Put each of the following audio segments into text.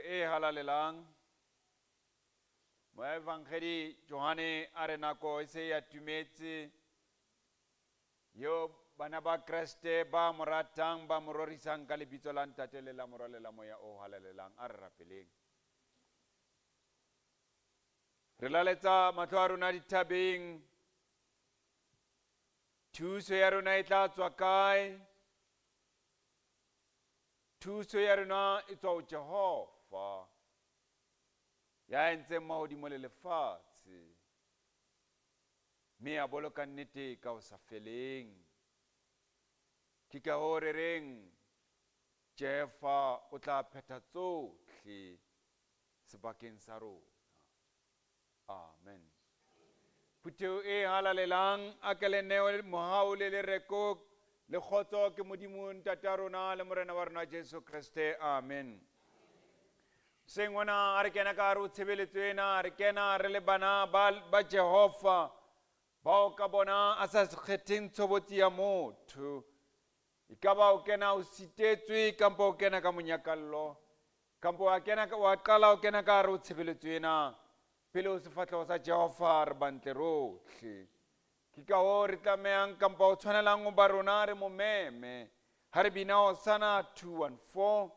e halalelang. Mo evangeli Johane are nako e se ya tumetse yo bana ba Kriste ba moratang ba mororisang ka lebitso la ntate le la morale la moya o halalelang a re rapeleng. Re laletsa mahlo a rona dithabeng, thuso ya rona e tla tswa kae? Thuso ya rona e tswa ho Jehova ya entseng mahodimo le lefatshe, mme a boloka nnete ka ho sa feleng. Ke ka hoo re reng Jehova o tla phetha tsohle sebakeng sa rona. Amen. Puteo e halalelang a ke le neo mohau le lereko le kgotso ke Modimo ntate wa rona le morena wa rona Jesu Kriste. Amen. Sengwana a re kena ka hare ho tshebeletso ena, re kena re le bana ba Jehova bao ka bona a sa kgetheng tshobotsi ya motho. E ka ba o kena o sitetswe kampo o kena ka monyakallo, kampo wa qala o kena ka hare ho tshebeletso ena pele o sefatlhego sa Jehova re bantle rotlhe. Ke ka hoo re tlamehang kampo o tshwanelang ho ba rona re mo meme ha re bina Hosanna 2:14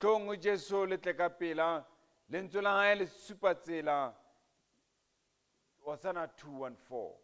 tlong ho Jesu le tle ka pela lentswe la hae le supa tsela. Hosanna 2:14.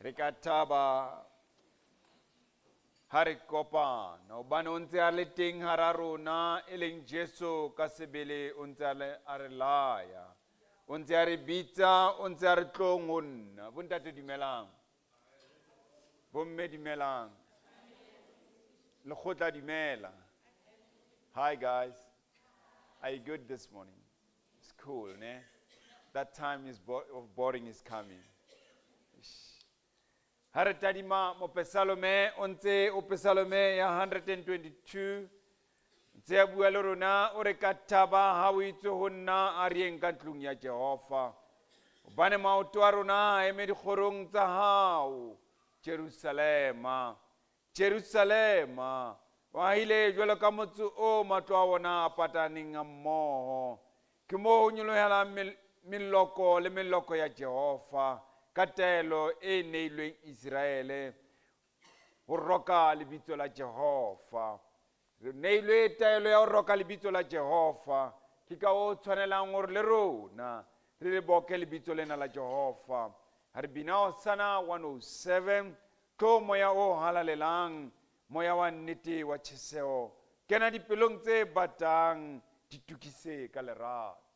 re ka thaba ha re kopana hobane o ntse a le teng hara rona e leng Jesu ka sebele o ntse a re laya o ntse a re bitsa o ntse a re tlong ho nna bontate dumelang bomme dumelang lekgotla dumela. Hi guys, are you good this morning? It's cool, ne? That time of boarding is coming. Ha re tadima mo Pesalome o ntse o Pesalome ya 122 ntse a bua le rona o re ka thaba ha o itse ho nna a rieng ka tlung ya Jehova hobane maoto a rona a eme dikgorong tsa hao Jerusalema Jerusalema wa ile jwalo ka motse o matlo a ona a pataneng a mmoho ke mo ho nyolohela meloko le meloko ya Jehova ka taelo e neilweng Israele ho roka lebitso la Jehova re neilwe taelo ya ho roka lebitso la Jehova ke ka o tshwanelang hore le rona re le boke lebitso lena la Jehova ha re bina Hosanna 107 tlo moya o halalelang moya wa nnete wa tjheseho kena dipelong tse batang ditukise ka lerato.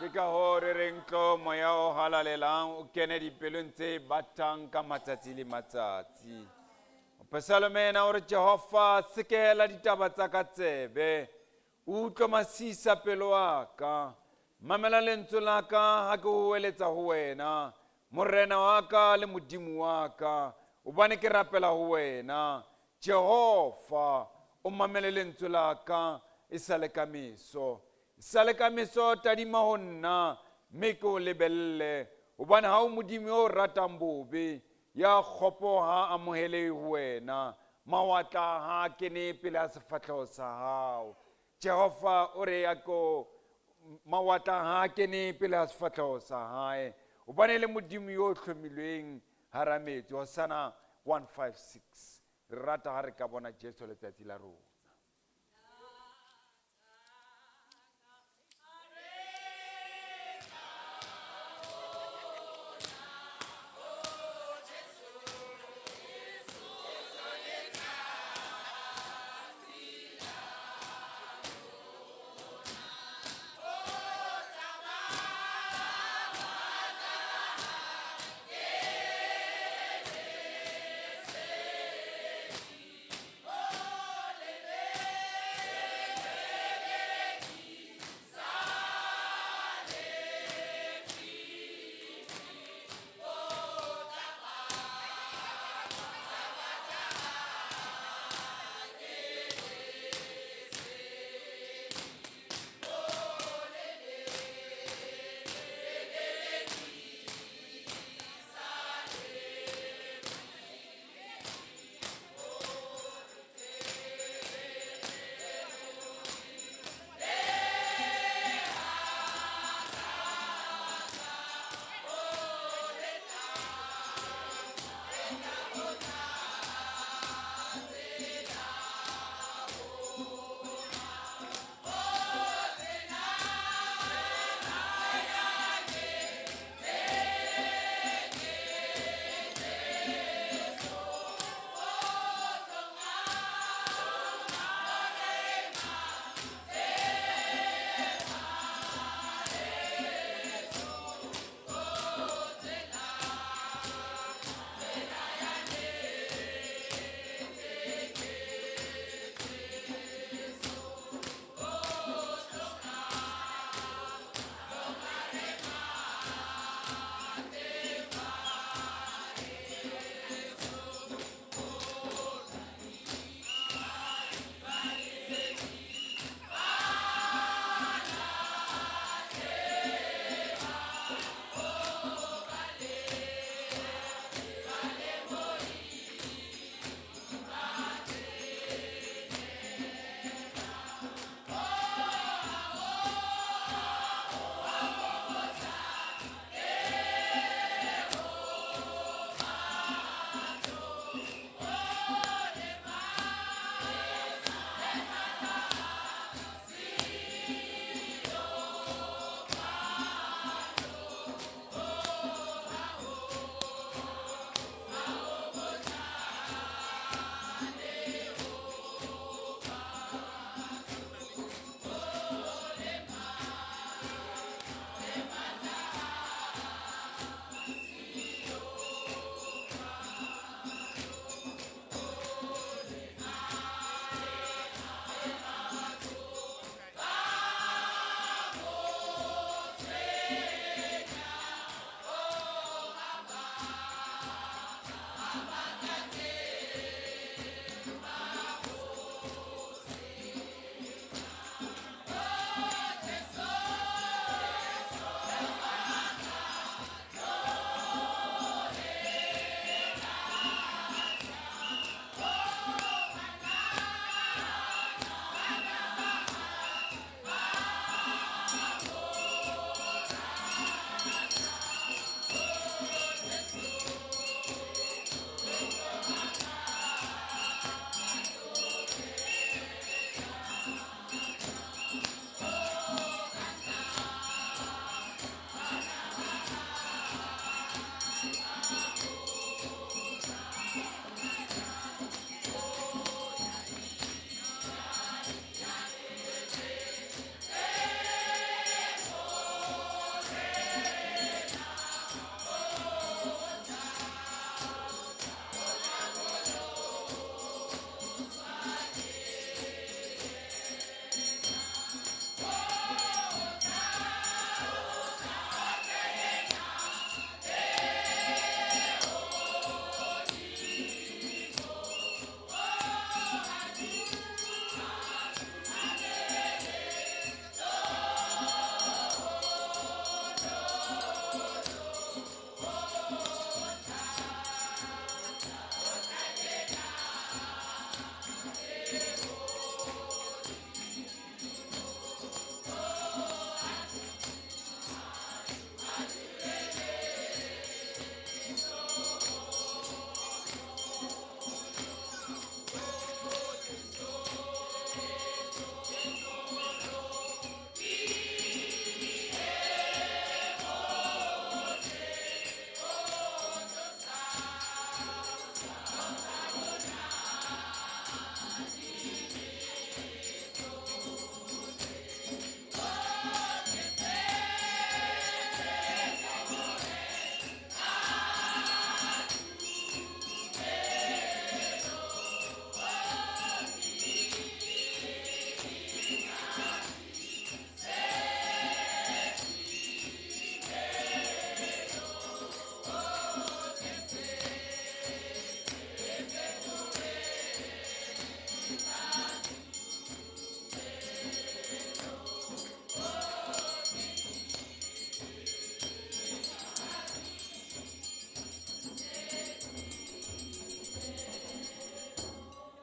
ke ka hoo re reng tlo moya o halalelang o kene dipelong tse batang ka matsatsi le matsatsi. Psalmena o re Jehova sekela ditaba tsa ka tsebe, o utlwe masisa pelo wa ka, mamela lentswe la ka ha ke o eletsa ho wena, morena wa ka le modimo wa ka, hobane ke rapela ho wena. Jehova o mamele lentswe la ka e sa le ka meso, e sa le ka meso tadima ho nna, mme ke o lebelle, hobane ha o modimo o ratang bobe, ya kgopo ha amohele ho wena, mawatla ha kene pele a sefatlhego sa hao. Jehova o re ya ko mawatla ha kene pele a sefatlhego sa hae, hobane le modimo yo hlomilweng hara metsi. Hosanna 156. Re rata ha re ka bona Jesu letsatsi la rona.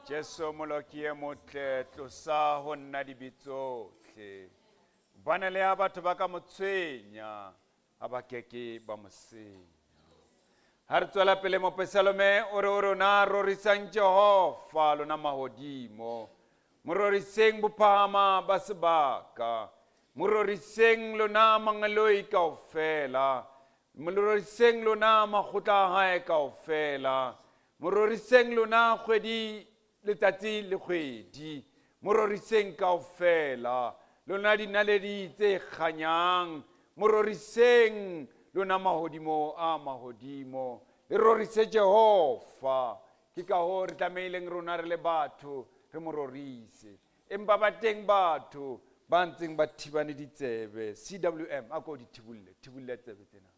Jesu moloki e motle tlosa ho nna dibitsohle. Bana le ha batho ba ka mo tshwenya, ha ba keke ba mo senya. Ha re tswela pele Mopesalome o re o rona rorisang Jehova lona mahodimo. Mo roriseng bophahama ba sebaka. Mo roriseng lona mangaloi kaofela. Mo roriseng lona makgotla a hae kaofela. Mo roriseng lona kgwedi letsatsi le kgwedi. Mo roriseng kaofela. Lona dinaledi tse kganyang. Mo roriseng lona mahodimo a mahodimo. Le rorise Jehova. Ke ka hoo re tlameileng rona re le batho re mo rorise. Empa ba teng batho ba ntseng ba thibane ditsebe. CWM a ko di thibulle tsebe tsena.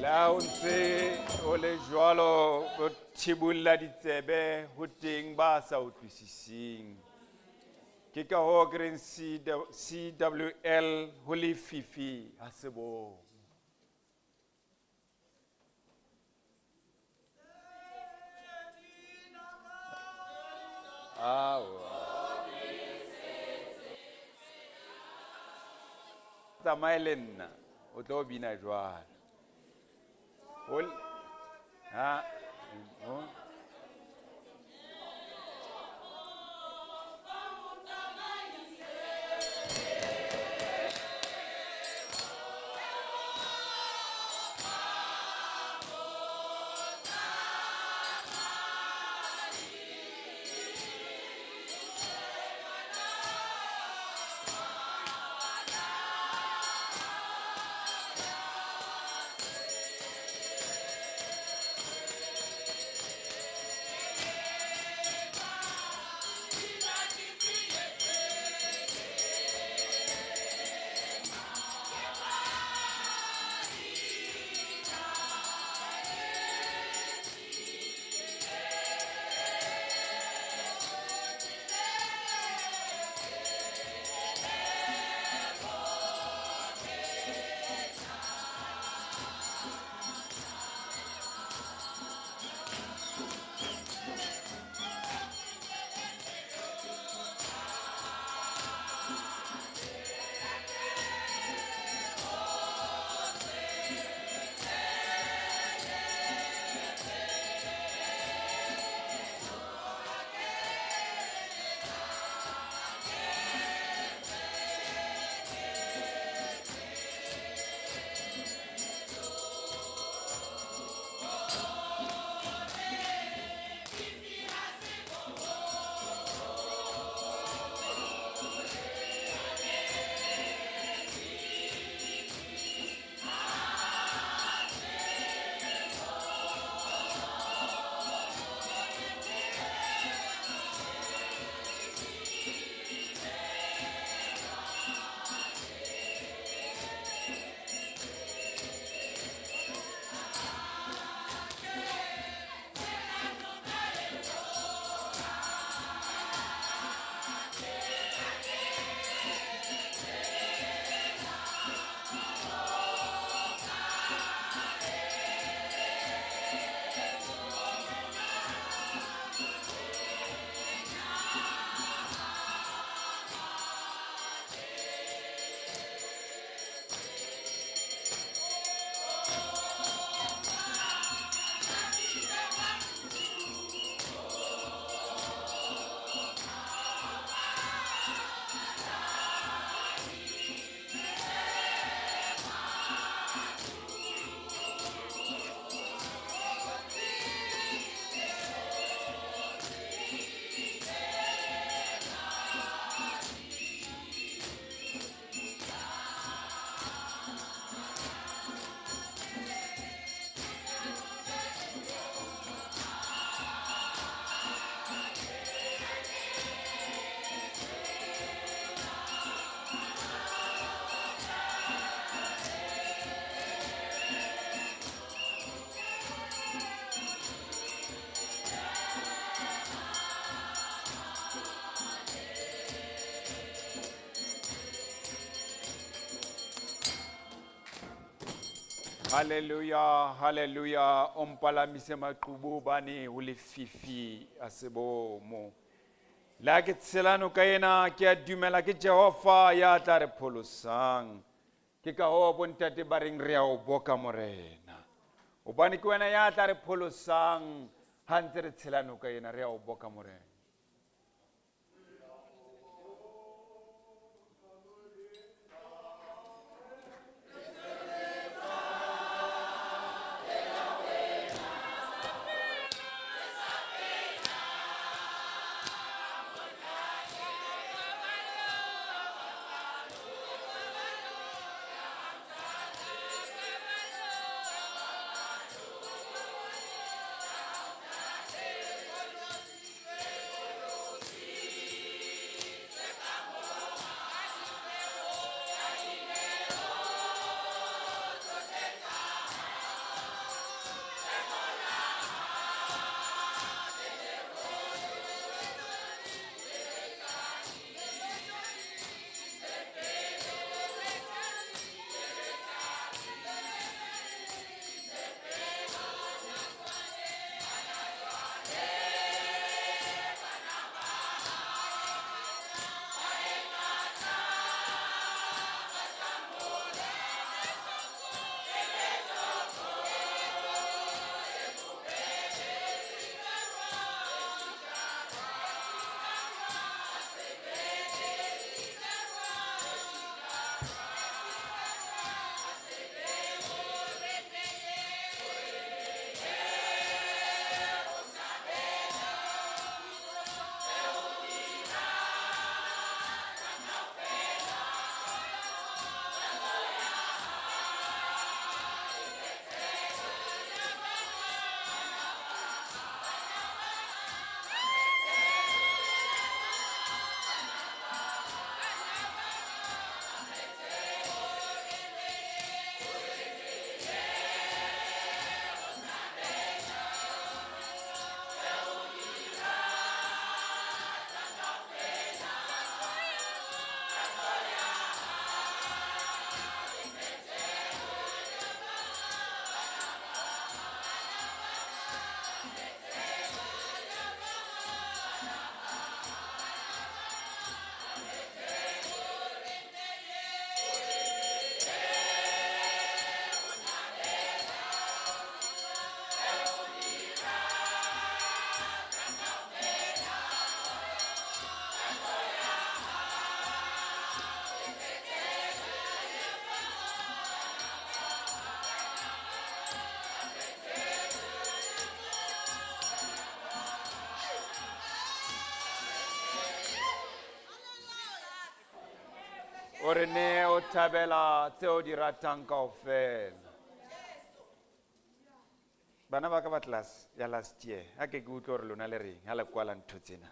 La o ntse o le jwalo o thibulla ditsebe ho teng ba sa utlwisising. Ke ka hoo ke reng CWL ho lefifi ha se bo. Tsamaye le nna o tlo bina jwalo. Hallelujah, hallelujah. Ompalamise maqhubu bani ulififi asebomo. La ke tselano ka ena ke a dumela ke Jehova ya tla re pholosang. Ke ka ho bontate ba reng re a o boka morena. Hobane ke wena ya tla re pholosang ha ntse re tselano ka ena re a o boka morena. Ore ne o thabela tseo di ratang kaofela. Bana ba ka ba class ya last year ha ke utlwa hore lona le reng ha le kwala ntho tsena.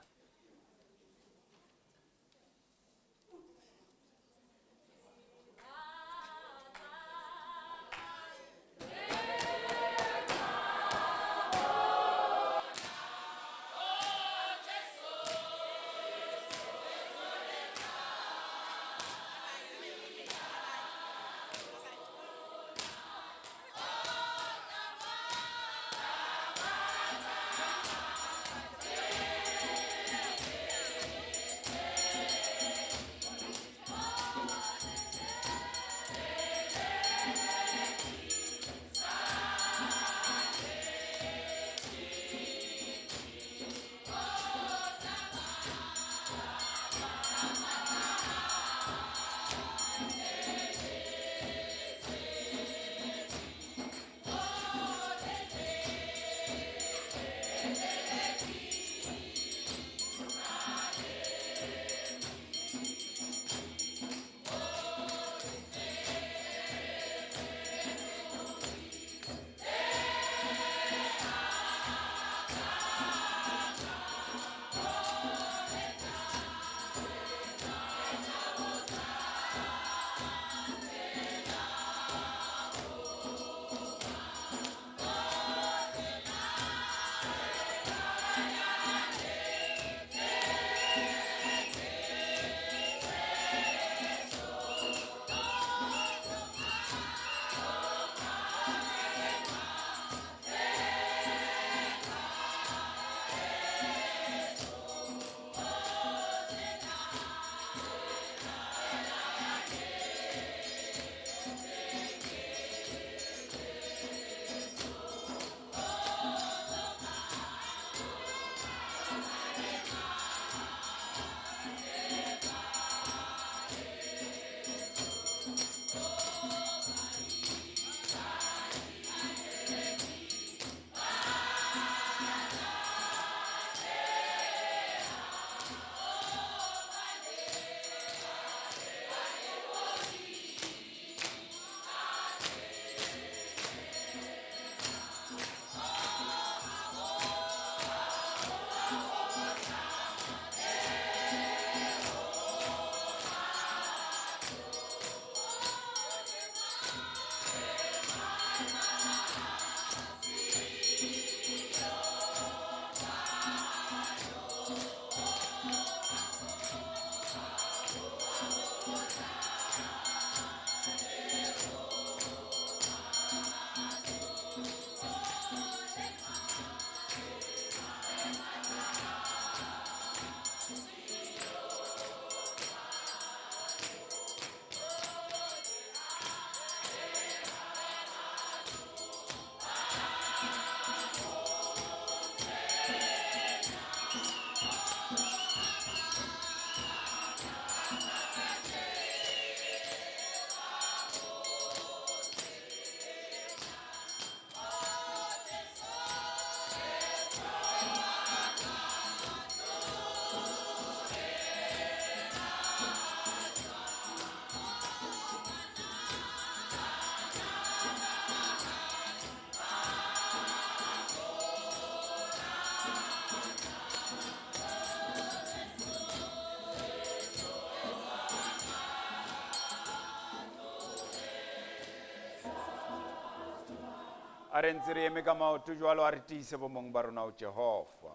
a re ntse re eme ka maoto jwalo a re tiise bomong ba rona ho Jehova.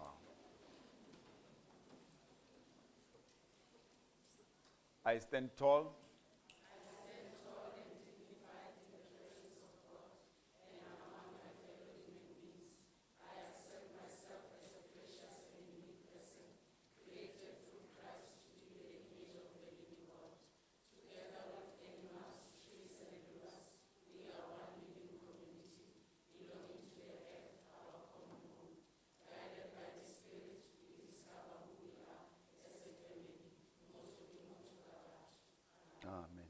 I stand tall. Amen.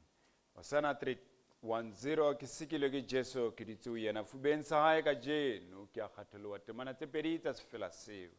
Hosanna 3:10 ke sikilwe ke Jesu ke ditse ho yena fubeng sa hae ka jeno ke a kgatholoha temana tse pedi tsa sefela seo.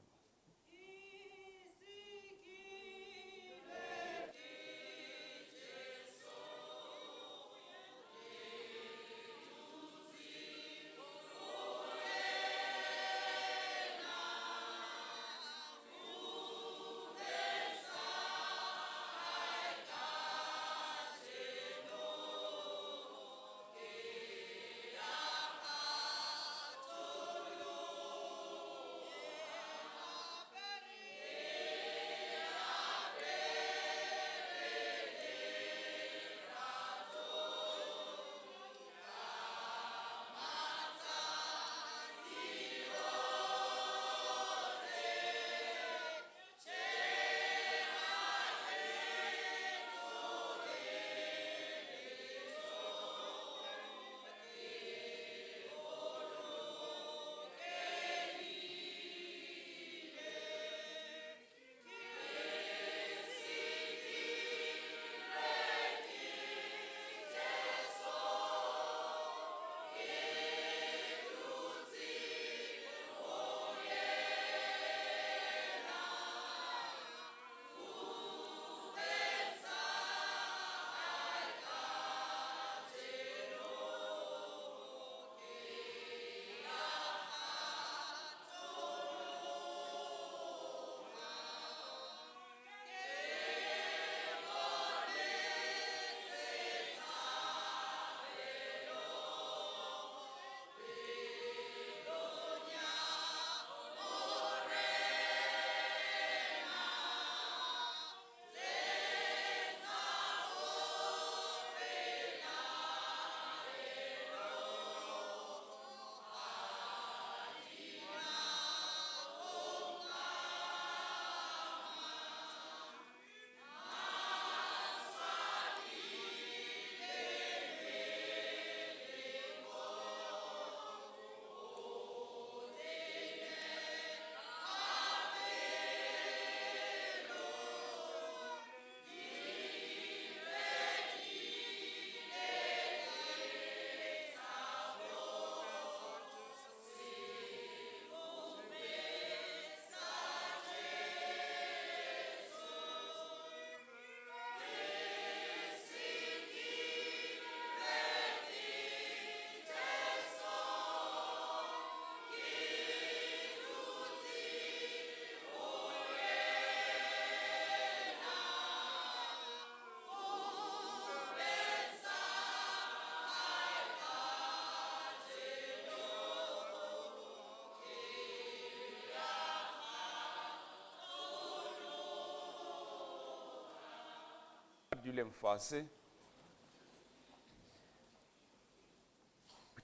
Duleng fatshe.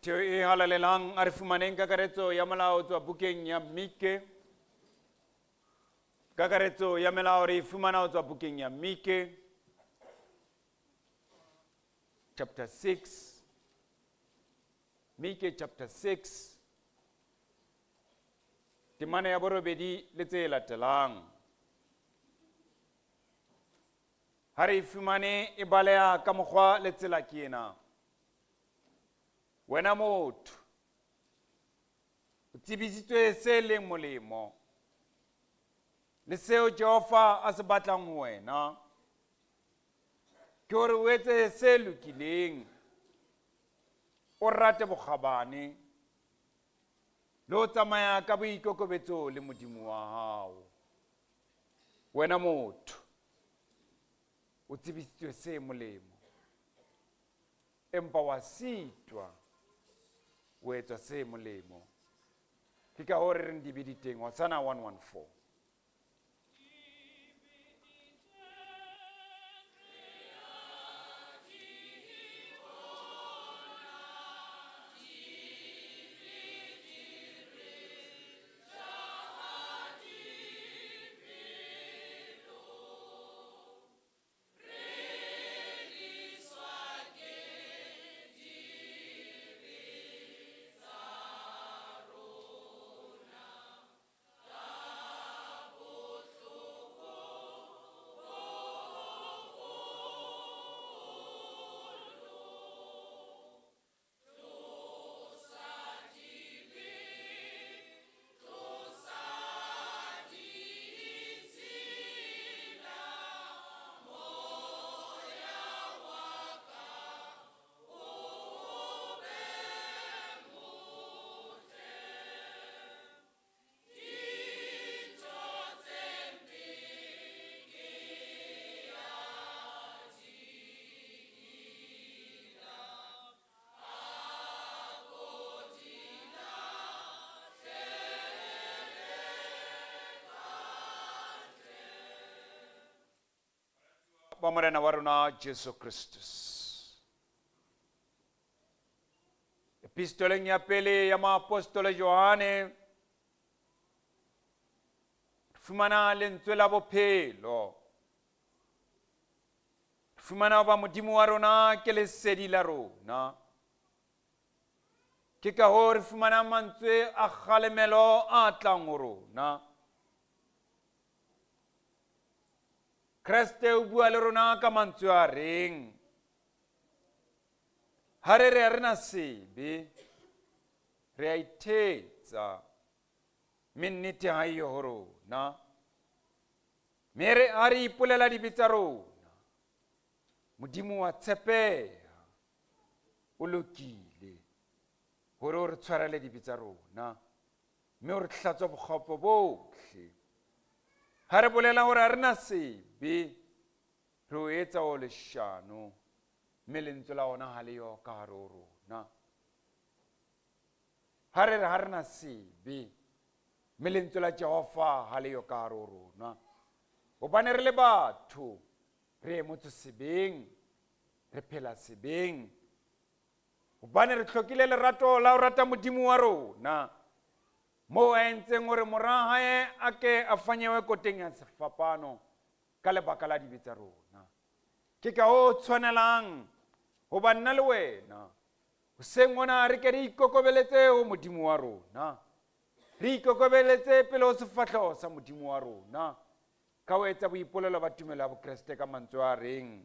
Theo e halalelang a re fumaneng kakaretso ya molao tswa bukeng ya Mike. Kakaretso ya melao re e fumana ho tswa bukeng ya Mike chapter 6. Mike chapter 6. Temana ya borobedi le tse latelang. Ha re e fumane e baleha ka mokgwa le tsela ke ena. Wena motho, o tsebisitswe se leng molemo le seo Jehova a se batlang ho wena ke hore o etse se lokileng, o rate bokgabane le ho tsamaya ka boikokobetso le Modimo wa hao. Wena motho, o tsebisitswe se molemo empa wa sitwa o etswa se molemo. Ke ka hore reng di biditeng Hosanna 114. Ba morena wa rona Jesu Christus. Epistoleng ya pele ya maapostole Johane, fumana lentswe la bophelo. Fumana ba modimo wa rona ke lesedi la rona. Ke ka hore fumana mantswe a kgalemelo a tlang ho rona. Kriste o bua le rona ka mantswe a reng. Ha re re na sebe, re a ithetsa, mme nnete ha eyo ho rona. Mme ha re ipolela dibe tsa rona, Modimo wa tshepeha, o lokile, hore o re tshwarele dibe tsa rona, mme o re hlatswa bokgopo bohle. Ha re bolela hore ha re na sebe, re o etsa o leshano, mme lentswe la ona ha le yo ka hare ho rona. Ha re re ha re na sebe, mme lentswe la Jehova ha le yo ka hare ho rona. Hobane re le batho, re emotse sebeng, re phela sebeng. Hobane re hlokile lerato la ho rata Modimo wa rona, mo a entseng hore mora hae a ke a fanyewe koteng ya sefapano ka lebaka la dibe tsa rona. Ke ka ho tshwanelang ho ba nna le wena, hoseng ona re ke re ikokobeletse ho Modimo wa rona, re ikokobeletse pele ho sefahleho sa Modimo wa rona, ka ho etsa boipolelo ba tumelo ya bokreste ka mantswe a reng.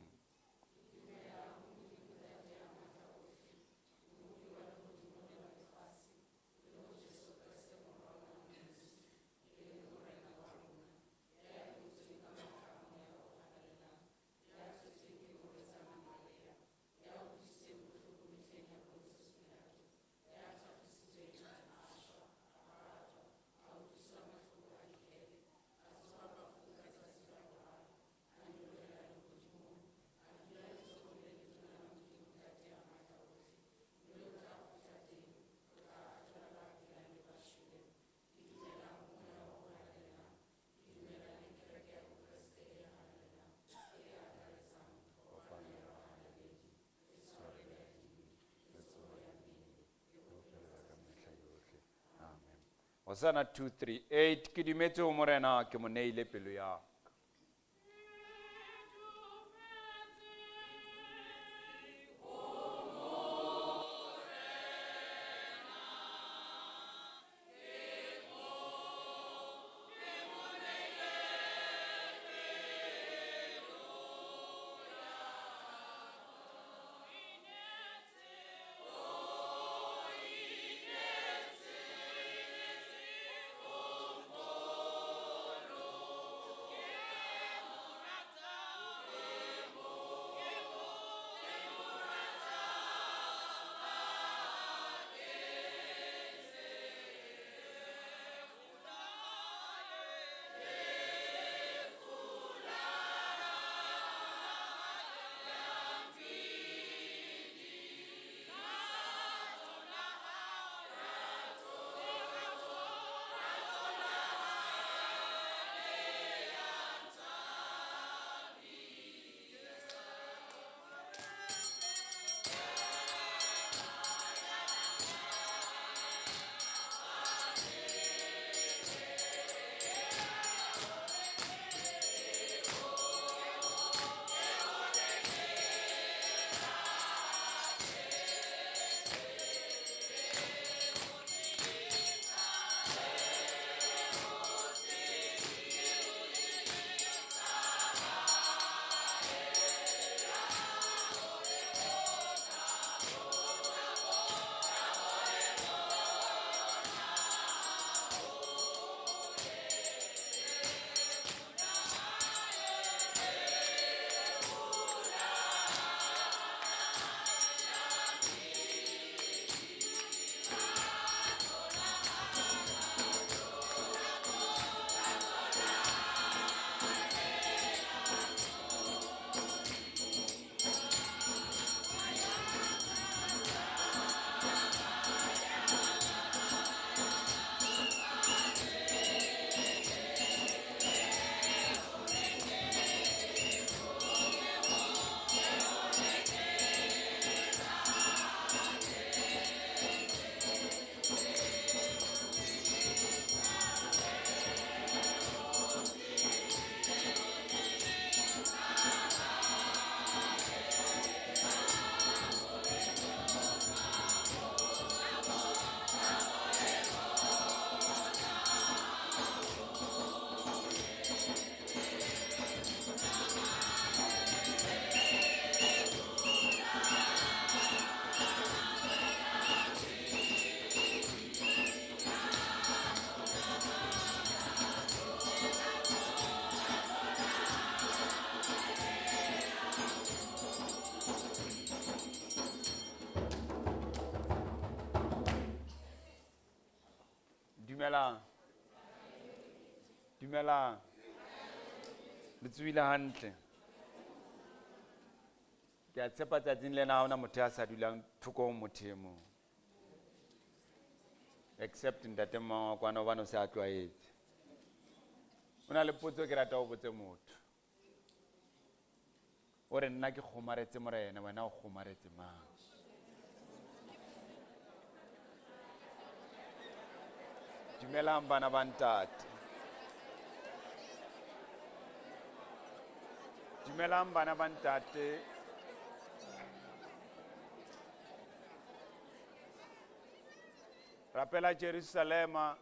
Hosanna 238, ke dumetse ho morena ke mo neile pelo ya. Dumelang. Dumelang. Le tsuile hantle. Ke a tshepa tsatsing lena ha hona motho a sa dulang thoko motho e mong. Except ntate mma kwana hobane o se a tlwaetse. O na le potso ke rata ho botse motho. O re nna ke kgomaretse morena, wena o kgomaretse mang? Dumelang bana ba ntate. Dumelang bana ba ntate. Rapela Jerusalema.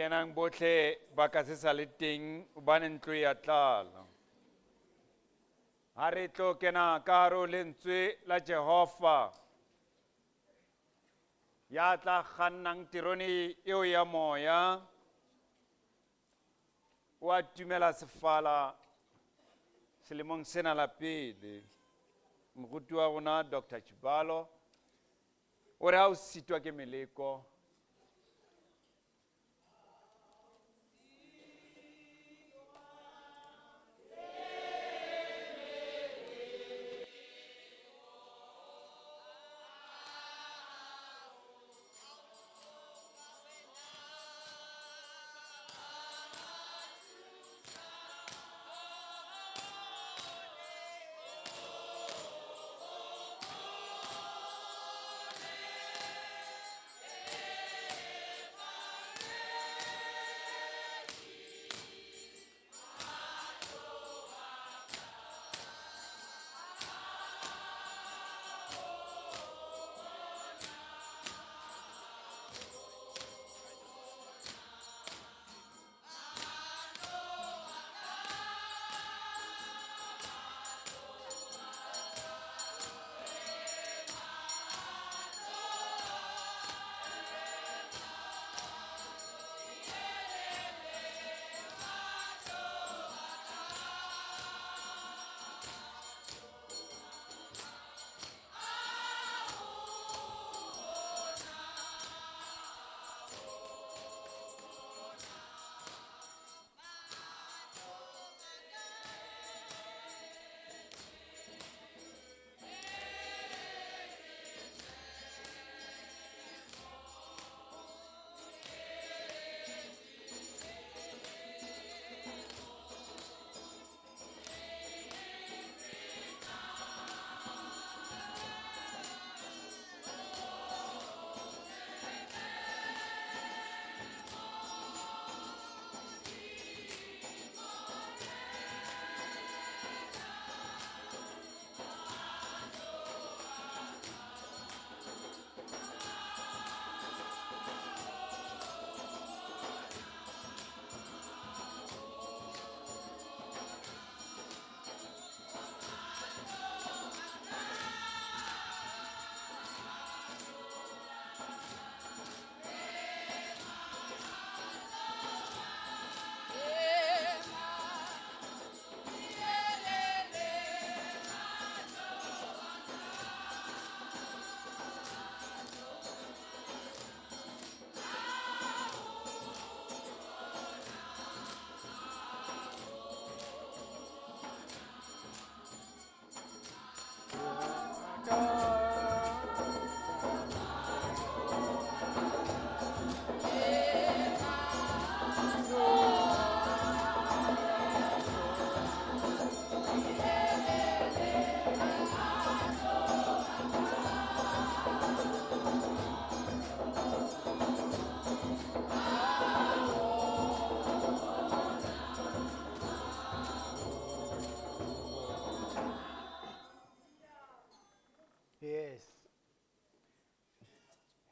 kenang botlhe ba ka se sa le teng hobane ntlo ya tlala. Ha re tlo kena ka hare ho lentswe la Jehova ya tla kgannang tirong eo ya moya, o a tumela sefala selemong sena la pele. Moruti wa rona Dr. Tshibalo o re ha o sitwa ke meleko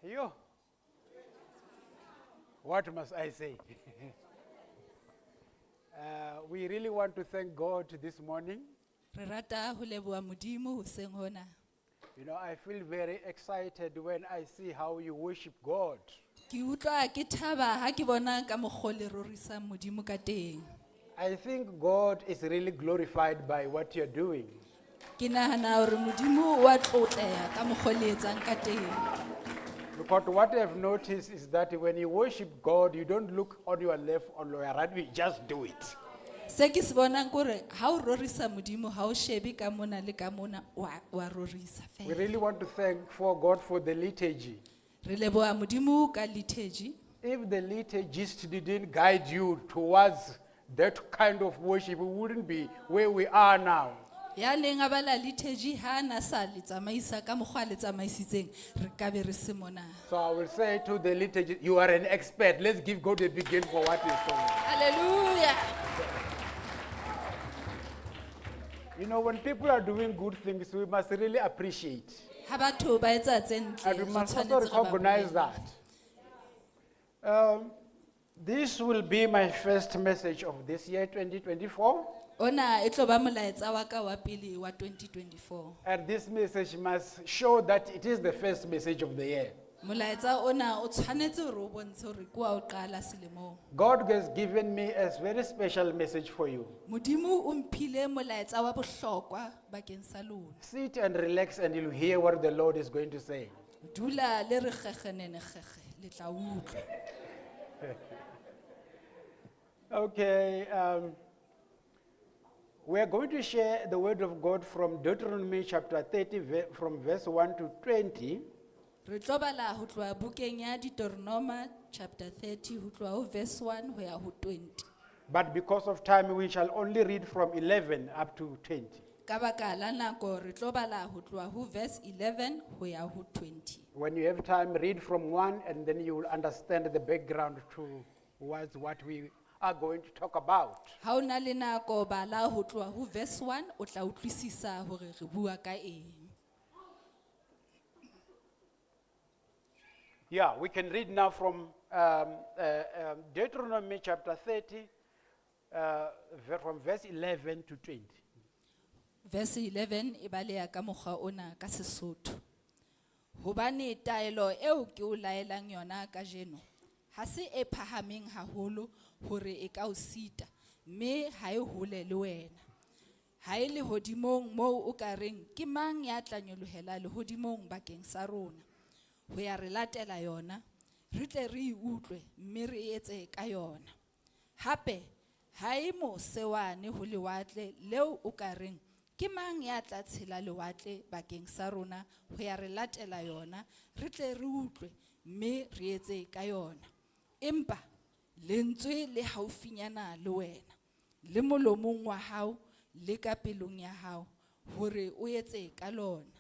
Yo, what must I say? We really want to thank God this morning. Re rata ho leboha Modimo hoseng hona. You know, I feel very excited when I see how you worship God. Ke utlwa ke thaba ha ke bona ka mokgwa le rorisang Modimo ka teng. I think God is really glorified by what you're doing. Ke nahana hore Modimo wa tlotleha ka mokgwa le etsang ka teng. Because what I've noticed is that when you worship God, you don't look on your left or your right, you just do it. Se ke se bonang kore ha o rorisa Modimo ha o shebe ka mona le ka mona wa rorisa We fela. really want to thank for God for the liturgy. Re leboha Modimo ka liturgy. If the liturgist didn't guide you towards that kind of worship, we wouldn't be where we are now. Ya neng a bala liturgy ha na sa le tsamaisa ka mokgwa le tsamaisitseng re ka be re se mona. So I will say to the liturgist, you are an expert. Let's give God a big hand for what he's doing. Hallelujah. You know, when people are doing good things, we must really appreciate. Ha batho ba etsa tse ntle, And we re must also tshwanetse re ba recognize bolelle. that. This will be my first message of this year, 2024. Ona e tlo ba molaetsa wa ka wa pele wa 2024. And this message must show that it is the first message of the year. Molaetsa ona o tshwanetse hore o bontshe hore ke wa ho qala selemong. God has given me a very special message for you. Modimo o mphile molaetsa wa bohlokwa bakeng sa lona. Sit and relax and you'll hear what the Lord is going to say. Dula le re kgekgenene kgekge le tla utlwa. Okay, we are going to share the word of God from Deuteronomy chapter 30, from verse 1 to 20. Re tlo bala ho tloha bukeng ya Deuteronomy chapter 30 ho tloha ho verse 1 ho ya ho 20. But because of time, we shall only read from 11 up to 20. Ka baka la nako re tlo bala ho tloha ho verse 11 ho ya ho 20. When you have time, read from 1 and then you will understand the background towards what we are going to talk about. Ha o na le nako bala ho tloha ho verse 1 o tla utlwisisa hore re bua ka eng. Yeah, we can read now from Deuteronomy chapter 30, from verse 11 to 20. Verse 11 e baleya ka mokgwa ona ka Sesotho. Hobane taelo eo ke o laelang yona kajeno ha se e phahameng haholo hore e ka o sita mme ha e hole le wena. Ha e le hodimong moo o ka reng ke mang ya tla nyolohela le hodimong bakeng sa rona. Ho ya re latela yona re tle re utlwe mme re etse ka yona. Hape ha e mo sewane ho lewatle leo o ka reng ke mang ya tla tshela lewatle bakeng sa rona ho ya re latela yona re tle re utlwe mme re etse ka yona. Empa lentswe le haufinyana le wena le molomong wa hao le ka pelong ya hao hore o etse ka lona.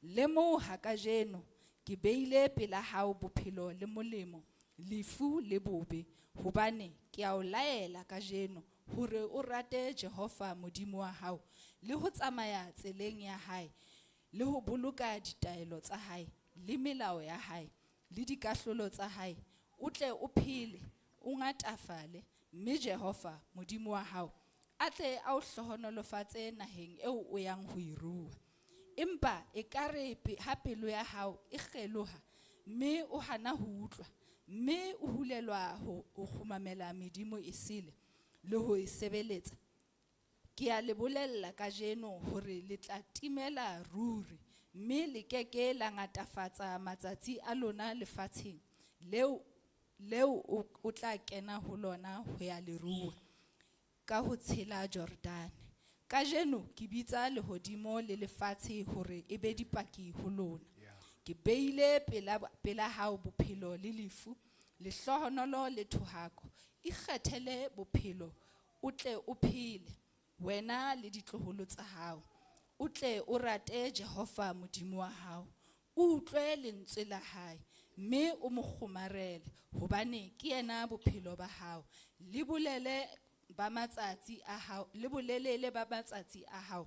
Le mo ha kajeno ke beile pela hao bophelo le molemo lefu le bobe hobane ke a o laela kajeno hore o rate Jehova modimo wa hao le ho tsamaya tseleng ya hae le ho boloka ditaelo tsa hae le melao ya hae le dikahlolo tsa hae o tle o phele o ngatafale mme Jehova modimo wa hao a tle a o hlohonolofatse naheng eo o yang ho irua. Empa e kare ha pelo ya hao e kgeloha mme o hana ho utlwa mme o hulelwa ho khumamela medimo e sele le ho e sebeletsa. Ke a le bolella kajeno hore le tla timela ruri mme le keke la ngatafatsa matsatsi a lona lefatsheng leo o tla kena ho lona ho ya lerua ka ho tshela Jordan. Kajeno ke bitsa lehodimo le lefatshe hore e be dipaki ho lona. Ke beile pela hao bophelo le lefu le hlohonolo le thohako. Ikgethele bophelo o tle o phele wena le ditloholo tsa hao. O tle o rate Jehova modimo wa hao. O utlwe lentswe la hae mme o mo kgomarele hobane ke yena bophelo ba hao. Le bolele ba matsatsi a hao le bolelele ba matsatsi a hao.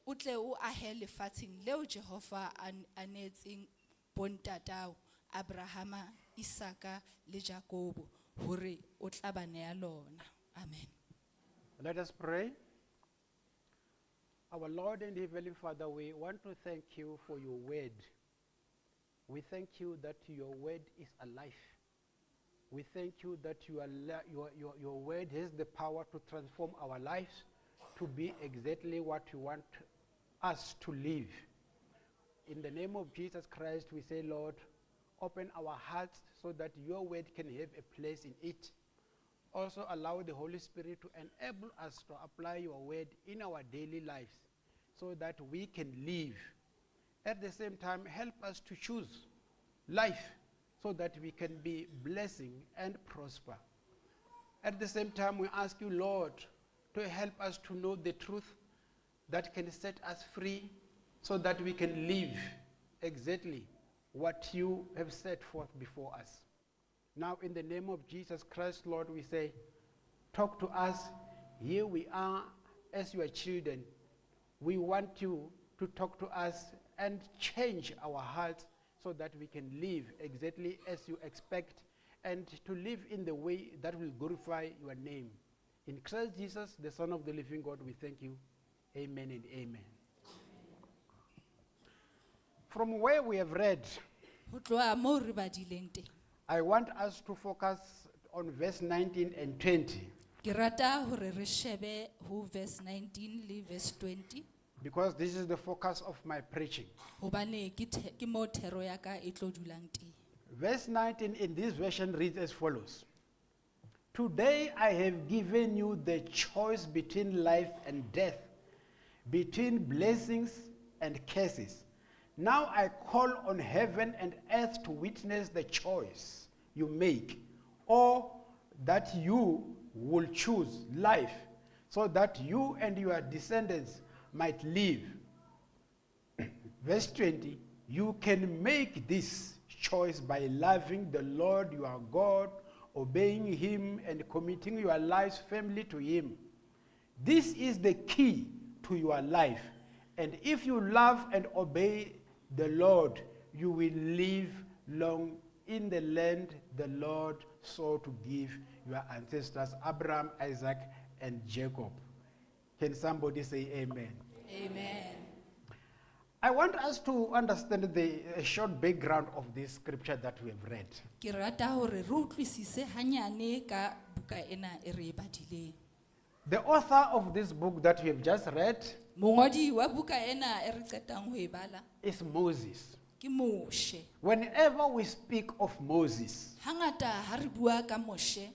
O tle o ahe lefatsheng leo Jehova a netseng bontatao Abrahama, Isaka le Jakobo hore o tla ba neha lona. Amen. Let us pray. Our Lord and Heavenly Father, we want to thank you for your word. We thank you that your word is alive. We thank you that your word has the power to transform our lives to be exactly what you want us to live. In the name of Jesus Christ, we say, Lord, open our hearts so that your word can have a place in it. Also allow the Holy Spirit to enable us to apply your word in our daily lives so that we can live. At the same time, help us to choose life so that we can be blessing and prosper. At the same time, we ask you, Lord, to help us to know the truth that can set us free so that we can live exactly what you have set forth before us. Now, in the name of Jesus Christ, Lord, we say, talk to us. Here we are as your children. We want you to talk to us and change our hearts so that we can live exactly as you expect and to live in the way that will glorify your name. In Christ Jesus, the Son of the living God, we thank you. Amen and amen. From where we have read, Ho tloha moo re badileng teng. I want us to focus on verse 19 and 20, Ke rata hore re shebe ho verse 19 le verse 20 because this is the focus of my preaching. hobane ke mo thero ya ka e tlo dulang teng. Verse 19 in this version reads as follows. Today I have given you the choice between life and death, between blessings and curses. Now I call on heaven and earth to witness the choice you make, or that you will choose life, so that you and your descendants might live. Verse 20, you can make this choice by loving the Lord your God, obeying him, and committing your lives firmly to him. This is the key to your life. And if you love and obey the Lord, you will live long in the land the Lord swore to give your ancestors, Abraham, Isaac, and Jacob. Can somebody say amen? Amen. I want us to understand the short background of this scripture that we have read. Ke rata hore re utlwisise hanyane ka buka ena e re e badileng. The author of this book that we have just read Mongodi wa buka ena e re qetang ho e bala is Moses. ke Moshe. Whenever we speak of Moses, Hangata ha re bua ka Moshe,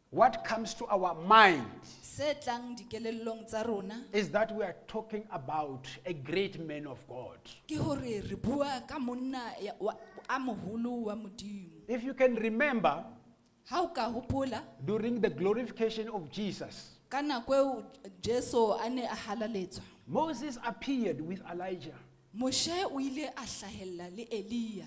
what comes to our mind se tlang dikelellong tsa rona is that we are talking about a great man of God. ke hore re bua ka monna a moholo wa Modimo. If you can remember, Ha o ka hopola during the glorification of Jesus, ka nako eo Jesu a ne a halaletswa, Moses appeared with Elijah. Moshe o ile a hlahella le Elia.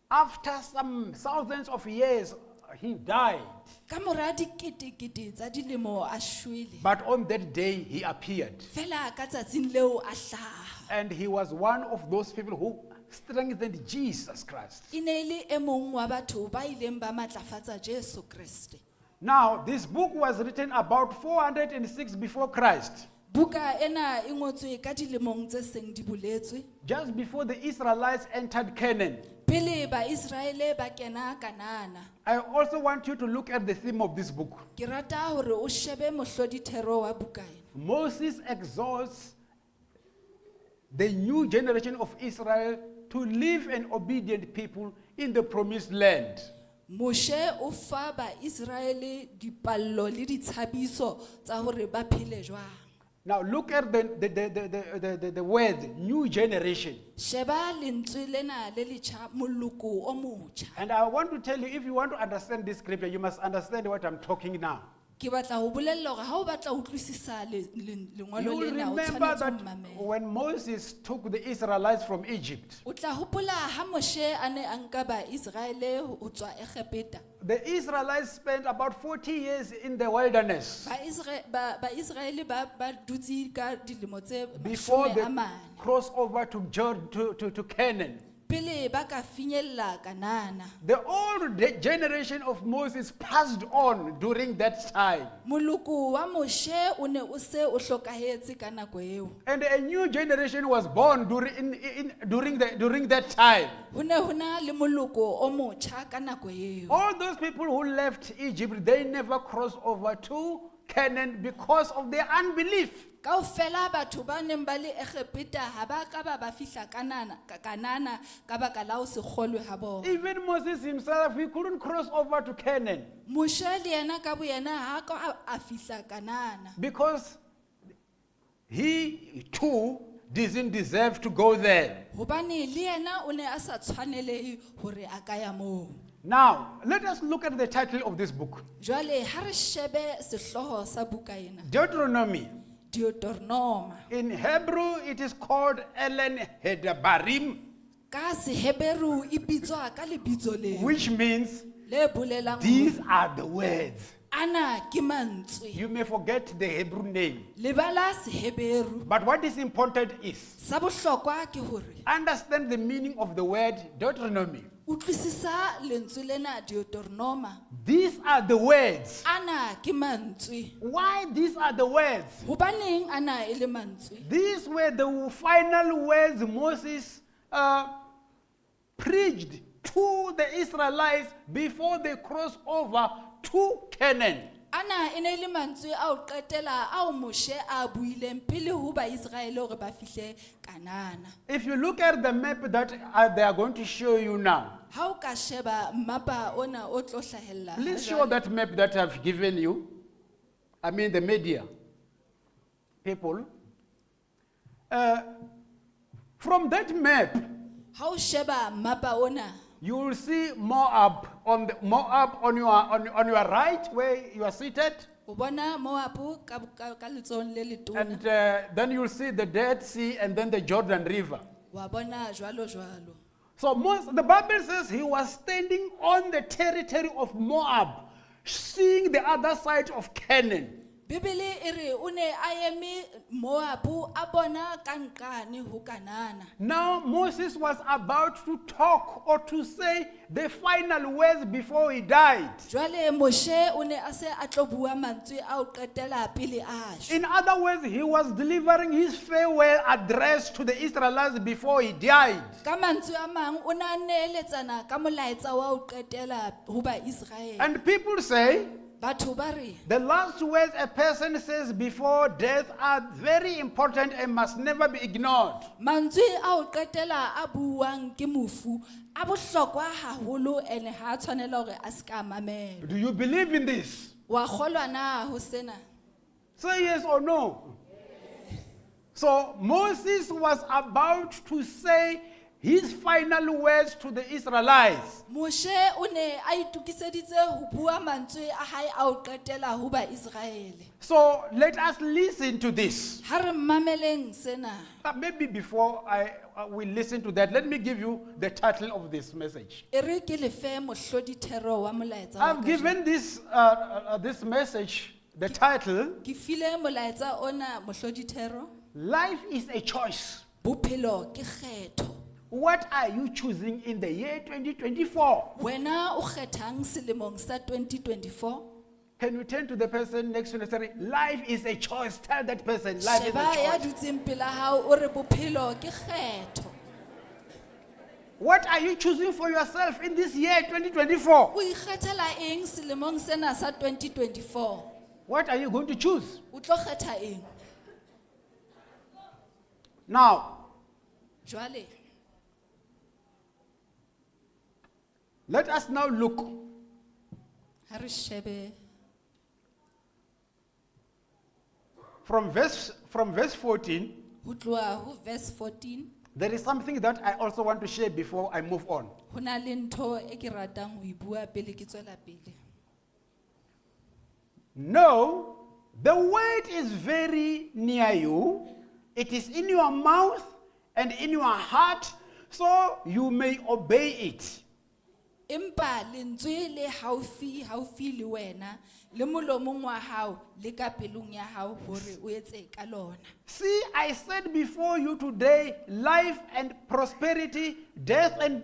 After some thousands of years, he died. Ka mora diketekete tsa dilemo a shwele. But on that day, he appeared. Fela ka tsatsing leo a hlaha. And he was one of those people who strengthened Jesus Christ. E ne le e mong wa batho ba ileng ba matlafatsa Jesu Kriste. Now, this book was written about 406 before Christ, Buka ena e ngotswe ka dilemong tse seng di boletswe. just before the Israelites entered Canaan. Pele ba Israele ba kena Kanana. I also want you to look at the theme of this book. Ke rata hore o shebe mohlodithero wa buka ena. Moses exhorts the new generation of Israel to live an obedient people in the promised land. Moshe o fa ba Israele dipallo le ditshabiso tsa hore ba phele jwang. Now look at the word new generation. Sheba lentswe lena le letjha moloko o motjha. And I want to tell you, if you want to understand this scripture, you must understand what I'm talking now. Ke batla ho bolella hore ha o batla ho utlwisisa lengolo You will lena o remember tshwanetse ho that mamela. when Moses took the Israelites from Egypt, O tla hopola ha Moshe a ne a nka ba Israele ho tswa Egepeta. the Israelites spent about 40 years in the wilderness Ba Israele ba dutse ka dilemo tse before 40 they crossed over to Canaan. pele ba ka finyella Kanana. The old generation of Moses passed on during that time. Moloko wa Moshe o ne o se o hlokahetse ka nako eo. And a new generation was born during that time. Ho ne ho na le moloko o motjha ka nako eo. All those people who left Egypt, they never crossed over to Canaan because of their unbelief. Kaofela batho ba neng ba le Egepeta ha ba ka ba fihla Kanana ka baka la ho se kgolwe ha bona. Even Moses himself, he couldn't cross over to Canaan Moshe le yena ka boyena ha ka a fihla Kanana. because he too didn't deserve to go there. Hobane le yena o ne a sa tshwanelehe hore a ka ya moo. Now, let us look at the title of this book. Jwale ha re shebe sehloho sa buka ena. Deuteronomy. Deuteronomy. In Hebrew, it is called Elen Hedabarim, Ka Seheberu e bitswa ka lebitso le. which means Le bolelang these hore are the words. ana ke mantswe. You may forget the Hebrew name, Lebala Seheberu. but what is important is Sa bohlokwa ke hore understand the meaning of the word Deuteronomy. utlwisisa lentswe lena Deuteronomy These are the words. ana ke mantswe Why these are the words? hobaneng ana e le mantswe These were the final words Moses preached to the Israelites before they crossed over to Canaan. ana e ne le mantswe a o qetela a o Moshe a buileng pele ho ba Israele hore ba fihle Kanana If you look at the map that they are going to show you now, ha o ka sheba mapa ona o tlo hlahella please show that map that I've given you. I mean the media people. From that map, ha o sheba mapa ona you will see Moab on your right where you are seated, o bona Moab ka letsong le letona and then you will see the Dead Sea and then the Jordan River. wa bona jwalo jwalo So the Bible says he was standing on the territory of Moab, seeing the other side of Canaan. Bibele e re o ne a eme Moab a bona ka nqane ho Kanana Now Moses was about to talk or to say the final words before he died. jwale Moshe o ne a se a tlo bua mantswe a o qetela pele a shwa In other words, he was delivering his farewell address to the Israelites before he died. ka mantswe a mang o na neeletsana ka molaetsa wa o qetela ho ba Israel And people say batho ba re the last words a person says before death are very important and must never be ignored. mantswe a o qetela a buang ke mofu a bohlokwa haholo ene ha a tshwanela hore a se ka mamela Do you believe in this? wa kgolwa na ho sena Say yes or no. So Moses was about to say his final words to the Israelites. Moshe o ne a itukiseditse ho bua mantswe a hae a o qetela ho ba Israele So let us listen to this. ha re mameleng sena Maybe before we listen to that, let me give you the title of this message. e re ke lefe mohlodithero wa molaetsa wa I've kajeno. given this message the title, Ke file molaetsa ona mohlodithero Life is a Choice. bophelo ke kgetho What are you choosing in the year 2024? wena o kgethang selemong sa 2024 Can you turn to the person next to you and say, life is a choice? Tell that person, life is sheba ya a choice. dutseng pela hao o re bophelo ke kgetho What are you choosing for yourself in this year 2024? o ikgethela eng selemong sena sa 2024 What are you going to choose? o tlo kgetha eng Now, jwale let us now look ha re shebe from verse 14. ho tloa ho verse 14 There is something that I also want to share before I move on. ho na le ntho e ke ratang ho e bua pele ke tswela pele No, the word is very near you. It is in your mouth and in your heart, so you may obey it. empa lentswe le haufi le wena le molomong wa hao le ka pelong ya hao hore o etse ka lona See, I said before you today, life and prosperity, death and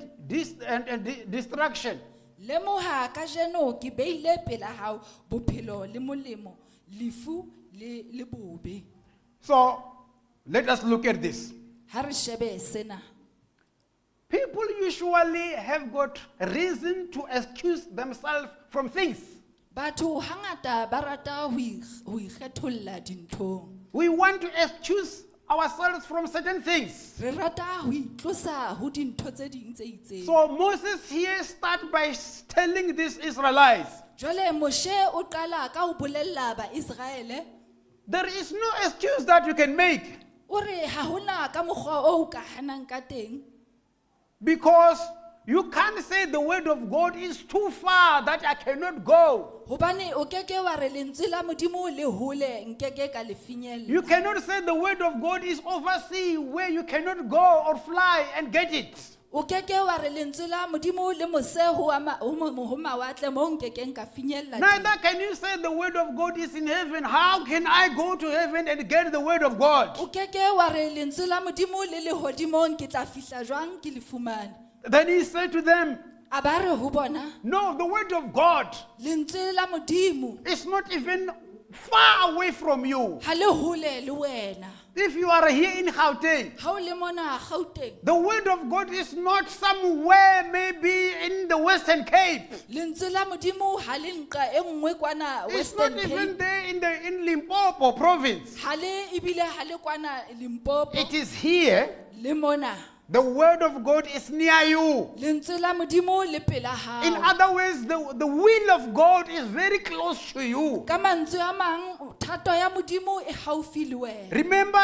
destruction. lemoha kajeno ke beile pela hao bophelo le molemo lefu le bobe So, let us look at this. ha re shebe sena People usually have got reason to excuse themselves from things. batho hangata ba rata ho ikgetholla dinthong We want to excuse ourselves from certain things. re rata ho itlosa ho dintho tse ding tse itseng So Moses here starts by telling these Israelites, jwale Moshe o qala ka ho bolella ba Israele there is no excuse that you can make o re ha hona ka mokgwa o ka hanang ka teng because you can't say the word of God is too far that I cannot go. hobane o keke wa re lentswe la modimo le hole nkeke ka le finyella You cannot say the word of God is overseas where you cannot go or fly and get it. o keke wa re lentswe la modimo le mose ho mawatle mo nkekeng ka finyella teng. Neither can you say the word of God is in heaven. How can I go to heaven and get the word of God? o keke wa re lentswe la modimo le lehodimong ke tla fihla jwang ke le fumane Then he said to them, a ba re ho bona No, the word of God lentswe la modimo is not even far away from you. ha le hole le wena. If you are here in Gauteng, Ha o le mona Gauteng, the word of God is not somewhere maybe in the Western Cape. lentswe la modimo ha le nqa e nngwe kwana It's not Western even Cape, there in Limpopo province. ha le ebile ha le kwana Limpopo It is here. le mona. The word of God is near you. Lentswe la modimo le pela In hao. other words, the will of God is very close to you. Ka mantswe a mang thato ya modimo e haufi le wena. Remember,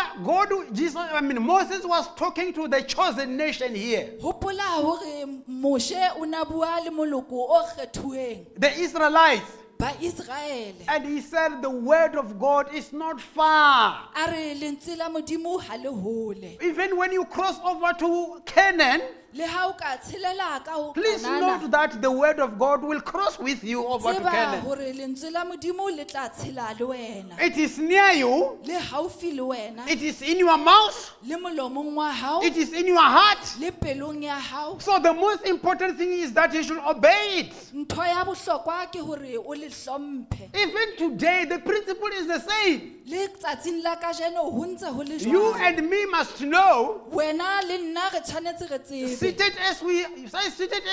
Moses was talking to the chosen nation here, Hopola hore Moshe o na bua le moloko o kgethuweng the Israelites. ba Israel. And he said, the word of God is not far. A re lentswe la modimo ha le hole. Even when you cross over to Canaan, Le ha o ka tshelela ka ho please Kanana, note that the word of God will cross with you over to tseba Canaan. hore lentswe la modimo le tla tshela le wena. It is near you. Le haufi le wena, It is in your mouth. le molomong wa hao, It is in your heart. le pelong ya hao. So the most important thing is that you should obey it. Ntho ya bohlokwa ke hore o le hlomphe. Even today, the principle is the same. Le tsatsing la kajeno ho ntse ho le You jwalo. and me must know, Wena le nna re tshwanetse re tsebe seated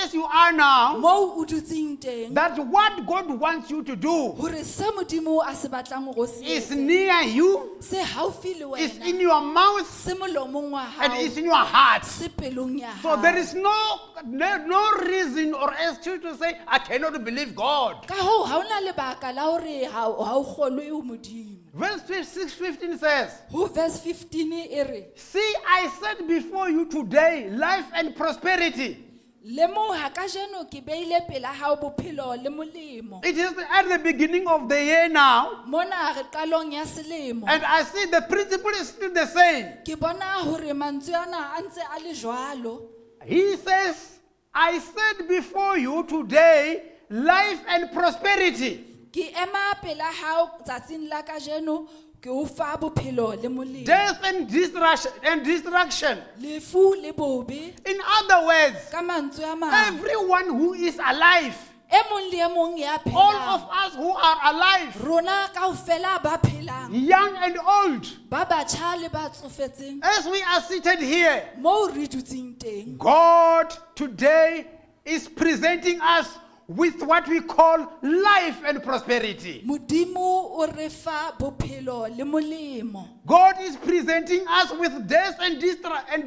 as you are now, moo o dutseng teng that what God wants you to do hore se modimo a se batlang hore o se is etse, near you, se haufi le is in wena, your mouth, se molomong wa and hao, is in your heart. se pelong ya So hao. there is no reason or excuse to say, I cannot believe God. Ka hoo ha ona lebaka la hore ha o kgolwe o modimo. Verse 6:15 says, Ho verse 15 e re, see, I set before you today life and prosperity. lemoha kajeno ke beile pela hao bophelo le molemo. It is at the beginning of the year now, Mona re qalong ya selemo, and I see the principle is still the same. ke bona hore mantswe ana a ntse a le jwalo. He says, I set before you today life and prosperity. Ke ema pela hao tsatsing la kajeno ke o fa bophelo le molemo. Death and destruction. Lefu le bobe. In other words, Ka mantswe a mang, everyone who is alive, e mong le e mong ya all of phelang, us who are alive, rona kaofela ba phelang, young and old, ba batjha le ba tsofetseng, as we are seated here, moo re dutseng teng. God today is presenting us with what we call life and prosperity. Modimo o re fa bophelo le molemo. God is presenting us with death and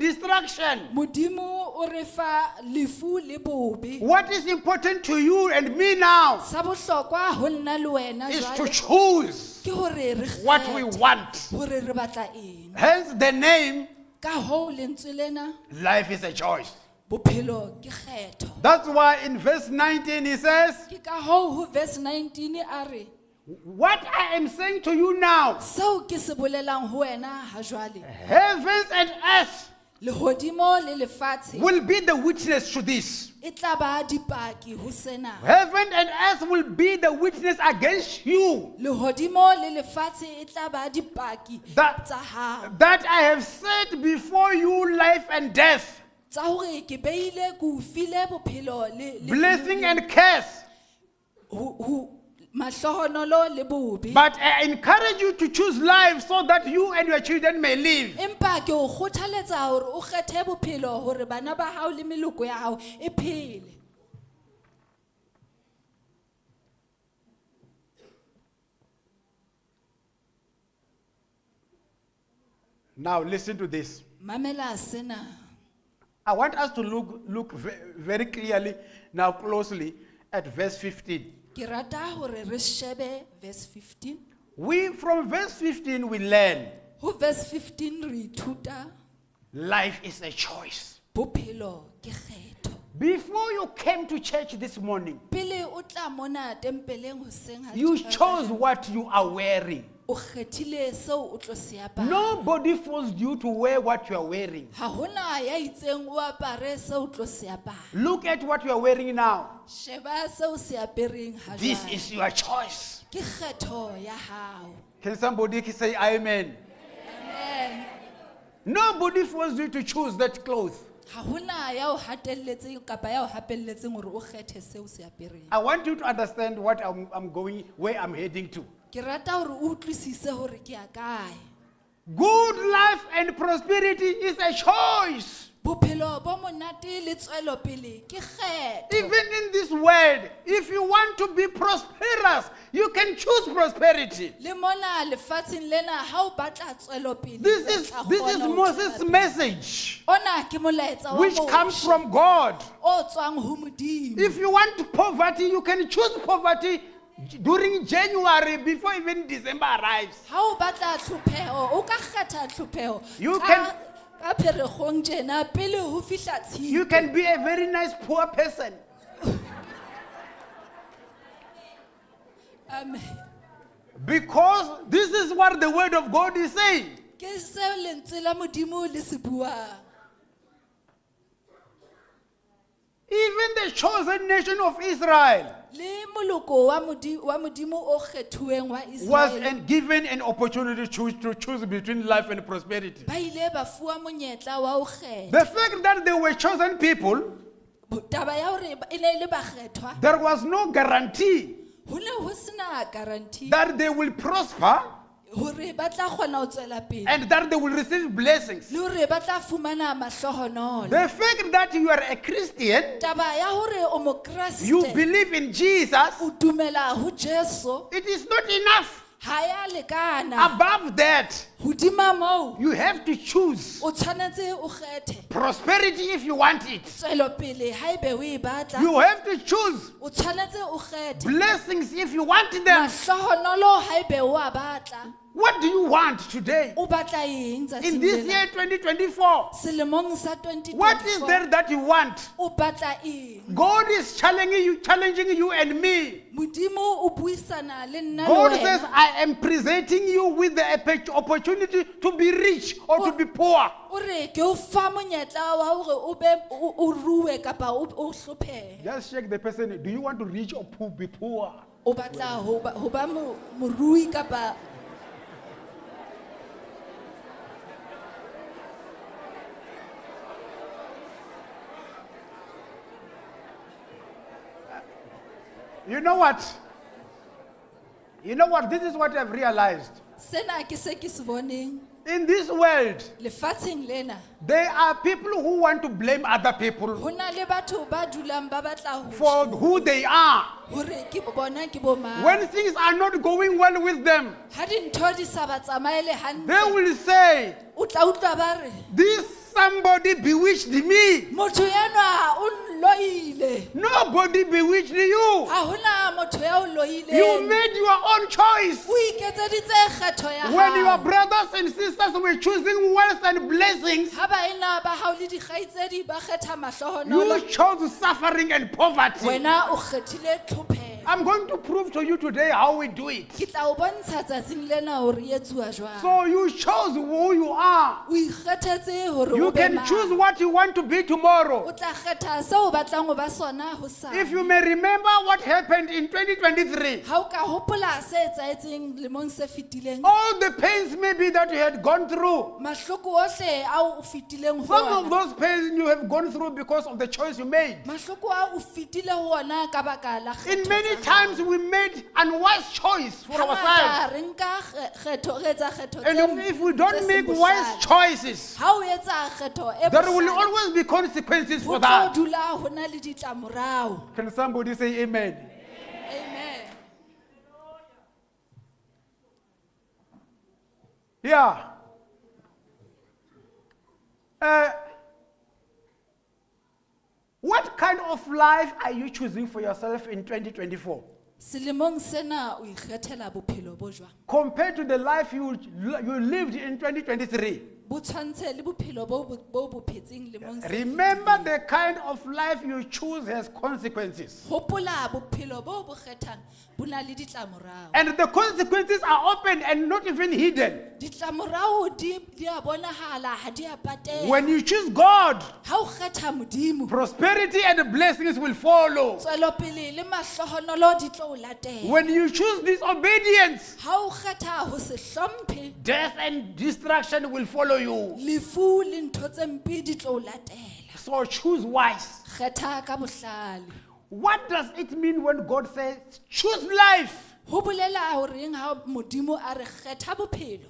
destruction. Modimo o re fa lefu le bobe. What is important to you and me now Sa bohlokwa ho nna le wena is to jwale choose ke hore re what we kgethe want. hore re batla eng. Hence the name, Ka hoo lentswe lena life is a choice. bophelo ke kgetho. That's why in verse 19 he says, Ke ka hoo ho verse 19 a re, what I am saying to you now, seo ke se bolelang ho wena ha jwale, heavens and earth lehodimo le lefatshe will be the witness to this. e tla ba dipaki ho sena. Heaven and earth will be the witness against you Lehodimo le lefatshe e tla ba dipaki that, tsa hao, that I have set before you life and death, tsa hore ke beile ke o file bophelo blessing and curse. mahlohonolo le bobe. But I encourage you to choose life so that you and your children may live. Empa ke o kgothaletsa hore o kgethe bophelo hore bana ba hao le meloko ya hao e phele. Now listen to this. Mamela sena. I want us to look very clearly, now closely, at verse 15. Ke rata hore re shebe verse 15. From verse 15 we learn Ho verse 15 re ithuta life is a choice. bophelo ke kgetho. Before you came to church this morning, Pele o tla mona tempeleng hoseng ha you tjhabana, chose what you are wearing. o kgethile seo o tlo se apara. Nobody forced you to wear what you are wearing. Ha hona ya itseng o apare seo o tlo se apara. Look at what you are wearing now. Sheba seo se apereng ha This jwale. is your choice. Ke kgetho ya hao. Can somebody say amen? Amen. Nobody forced you to choose that clothes. Ha hona ya o hatelletseng kapa ya o hapelletseng hore o kgethe seo se apereng. I want you to understand what I'm going, where I'm heading to. Ke rata hore o utlwisise hore ke ya kae. Good life and prosperity is a choice. Bophelo bo monate le tswelo pele ke kgetho. Even in this world, if you want to be prosperous, you can choose prosperity. Le mona lefatsheng lena ha o batla tswelo pele. This is Moses' message, Ona ke molaetsa wa which comes from God. o tswang ho Modimo. If you want poverty, you can choose poverty during January before even December arrives. Ha o batla tlhopheho o ka kgetha tlhopheho. You Ka- can- ka Pherekgong tjena pele ho fihla Tshitwe. You can be a very nice poor person. Amen. Because this is what the word of God is saying. Ke se lentswe la Modimo le se buang. Even the chosen nation of Israel Le moloko wa Modimo o kgethuweng wa was Israel. given an opportunity to choose between life and prosperity. Ba ile ba fuwa monyetla wa ho kgetha. The fact that they were chosen people, Taba ya hore e ne e le bakgethwa, there was no guarantee ho ne ho sena guarantee that they will prosper hore ba tla kgona ho tswela pele and that they will receive blessings. le hore ba tla fumana mahlohonolo. The fact that you are a Christian, Taba ya hore o you mokreste believe in Jesus, o dumela ho Jesu it is not enough. ha ya lekana. Above that, Hodima moo you have to choose o tshwanetse o kgethe prosperity if you want it. tswelo pele haebe o e batla. You have to choose O tshwanetse o kgethe blessings if you want them. mahlohonolo haebe o a batla. What do you want today? O batla eng In tsatsing this lena? year 2024, Selemong sa what is 2024 there that you want? o batla eng? God is challenging you and me. Modimo o buisana le nna le God says, wena. I am presenting you with the opportunity to be rich or to be poor. O re ke o fa monyetla wa hore o be o ruwe kapa o hlophehe. Just check the person. Do you want to reach or be poor? O batla ho ba morui kapa You know what? You know what? This is what I've realized. sena ke se ke se boneng In this world, lefatsheng lena. there are people who want to blame other people Ho na le batho ba dulang ba batla ho for who they are. hore ke bona ke bo mang. When things are not going well with them, Ha dintho di sa ba tsamaele they hantle will say, o tla utlwa ba re this somebody bewitched me. motho enwa o nloile. Nobody bewitched you. Ha hona motho ya o You loileng. made your own choice. O iketseditse kgetho ya When your hao. brothers and sisters were choosing wealth and blessings, Ha baena ba hao le dikgaitsedi ba kgetha mahlohonolo, you chose suffering and poverty. wena o kgethile tlhopheho. I'm going to prove to you today how we do it. Ke tla o bontsha tsatsing lena hore e etsuwa jwang. So you chose who you are. O ikgethetse hore You o be can mang. choose what you want to be tomorrow. O tla kgetha seo o batlang ho ba sona hosane. If you may remember what happened in 2023, Ha o ka hopola se etsahetseng lemong se fetileng, all the pains maybe that you had gone through, mahloko ohle ao o fetileng ho some of ona. those pains you have gone through because of the choice you made. Mahloko a o fetile ho ona ka baka la In kgetho many tsa hao. times we made unwise choice for ourselves. Hangata re nka kgetho re etsa kgetho And if we don't make wise choices, ha o etsa kgetho e there will bohlale, always be consequences ho for tlo that. dula ho na le ditlamorao. Can somebody say amen? Amen. Yeah. What kind of life are you choosing for yourself in 2024? Selemong sena o ikgethela bophelo bo jwang? Compared to the life you lived in 2023. Bo tshwantshe le bophelo bo phetseng lemong se. Remember, the kind of life you choose has consequences. Hopola bophelo bo bo kgethang bo na le ditlamorao. And the consequences are open and not even hidden. Ditlamorao di a bonahala ha di a pateha. When you choose God, Ha o kgetha Modimo, prosperity and blessings will follow. tswelopele le mahlohonolo di tlo o latela. When you choose disobedience, Ha o kgetha ho se hlomphe, death and destruction will follow you. lefu le ntho tse mpe di tlo o latela. So choose wise. kgetha ka bohlale. What does it mean when God says, choose life? Ho bolela horeng ha Modimo a re kgetha bophelo?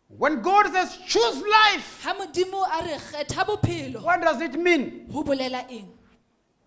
When God says, choose life, Ha Modimo a re kgetha bophelo, what does it mean? ho bolela eng?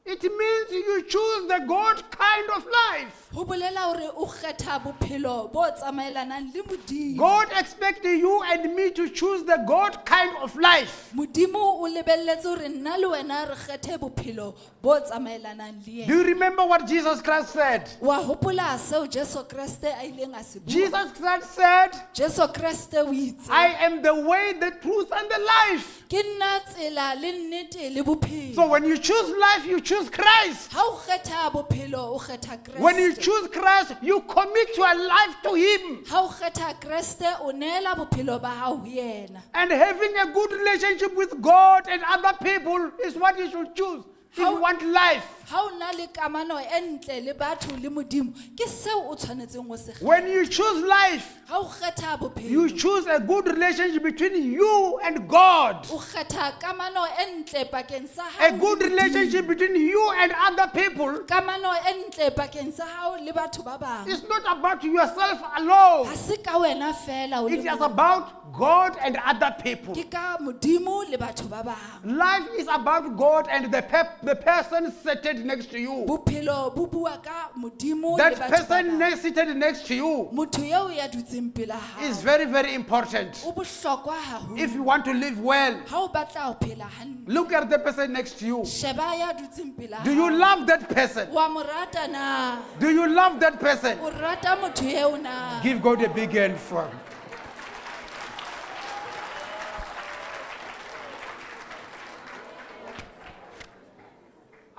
It means you choose the God kind of life. Ho bolela hore o kgetha bophelo bo tsamaelanang le Modimo. God expects you and me to choose the God kind of life. Modimo o lebelletse hore nna le wena re kgethe bophelo bo tsamaelanang le Do yena. you remember what Jesus Christ said? Wa hopola seo Jesu Kriste a ileng a se bua? Jesus Christ said, Jesu Kriste o itse, I am the way, the truth, and the life. ke nna tsela le nnete le bophelo. So when you choose life, you choose Christ. Ha o kgetha bophelo o kgetha Kriste. When you choose Christ, you commit your life to Him. Ha o kgetha Kriste o neela bophelo ba hao ho yena. And having a good relationship with God and other people is what you should choose if you want life. Ha o na le kamano e ntle le batho le Modimo, ke seo o tshwanetseng go se kgetha. When you choose life, Ha o kgetha you bophelo, choose a good relationship between you and God. o kgetha kamano e ntle pakeng sa A hao good le Modimo. relationship between you and other people. Kamano e ntle pakeng sa hao le batho ba bang. It's not about yourself alone. Ha se ka wena fela o le It is mong. about God and other people. Ke ka Modimo le batho ba bang. Life is about God and the person seated next to you. Bophelo bo bua ka Modimo le That batho ba person bang. seated next to you Motho eo ya dutseng pela hao. is very, very important. O bohlokwa haholo. If you want to live well, Ha o batla ho phela hantle, look at the person next to you. sheba ya dutseng pela Do you hao. love that person? Wa mo rata na? Do you love that person? O rata motho eo na? Give God a big hand for him.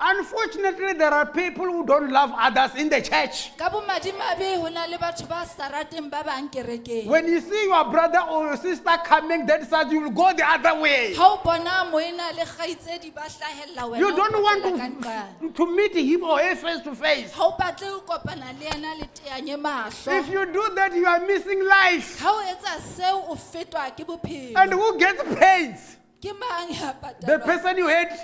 Unfortunately, there are people who don't love others in the church. Ka bomadimabe ho na le batho ba sa rateng ba bang kerekeng. When you see your brother or your sister coming that side, you will go the other way. Ha o bona moena le kgaitsedi ba hlahella wena. You o don't potela ka want nqane. to meet him or her face to face. Ha o batle ho kopana le yena le teanye mahlo. If you do that, you are missing life. Ha o etsa seo o fetwa ke bophelo. And who gets paid? Ke mang ya The patalwang? person you hate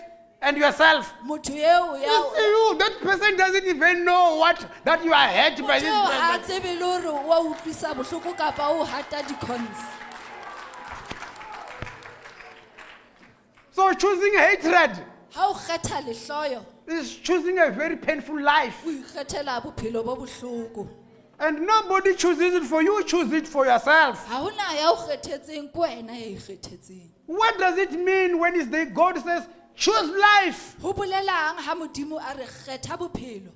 and yourself. Motho eo You ya see you, that person doesn't even know that you are hurt by motho this eo ha person. tsebe le hore wa utlwisa bohloko kapa o hata di-cons. So choosing hatred Ha o kgetha lehloyo, is choosing a very painful life. o ikgethela bophelo bo bohloko. And nobody chooses it for you, choose it for yourself. Ha hona ya o kgethetseng, ke wena ya ikgethetseng. What does it mean when God says, choose life? Ho bolelang ha Modimo a re kgetha bophelo?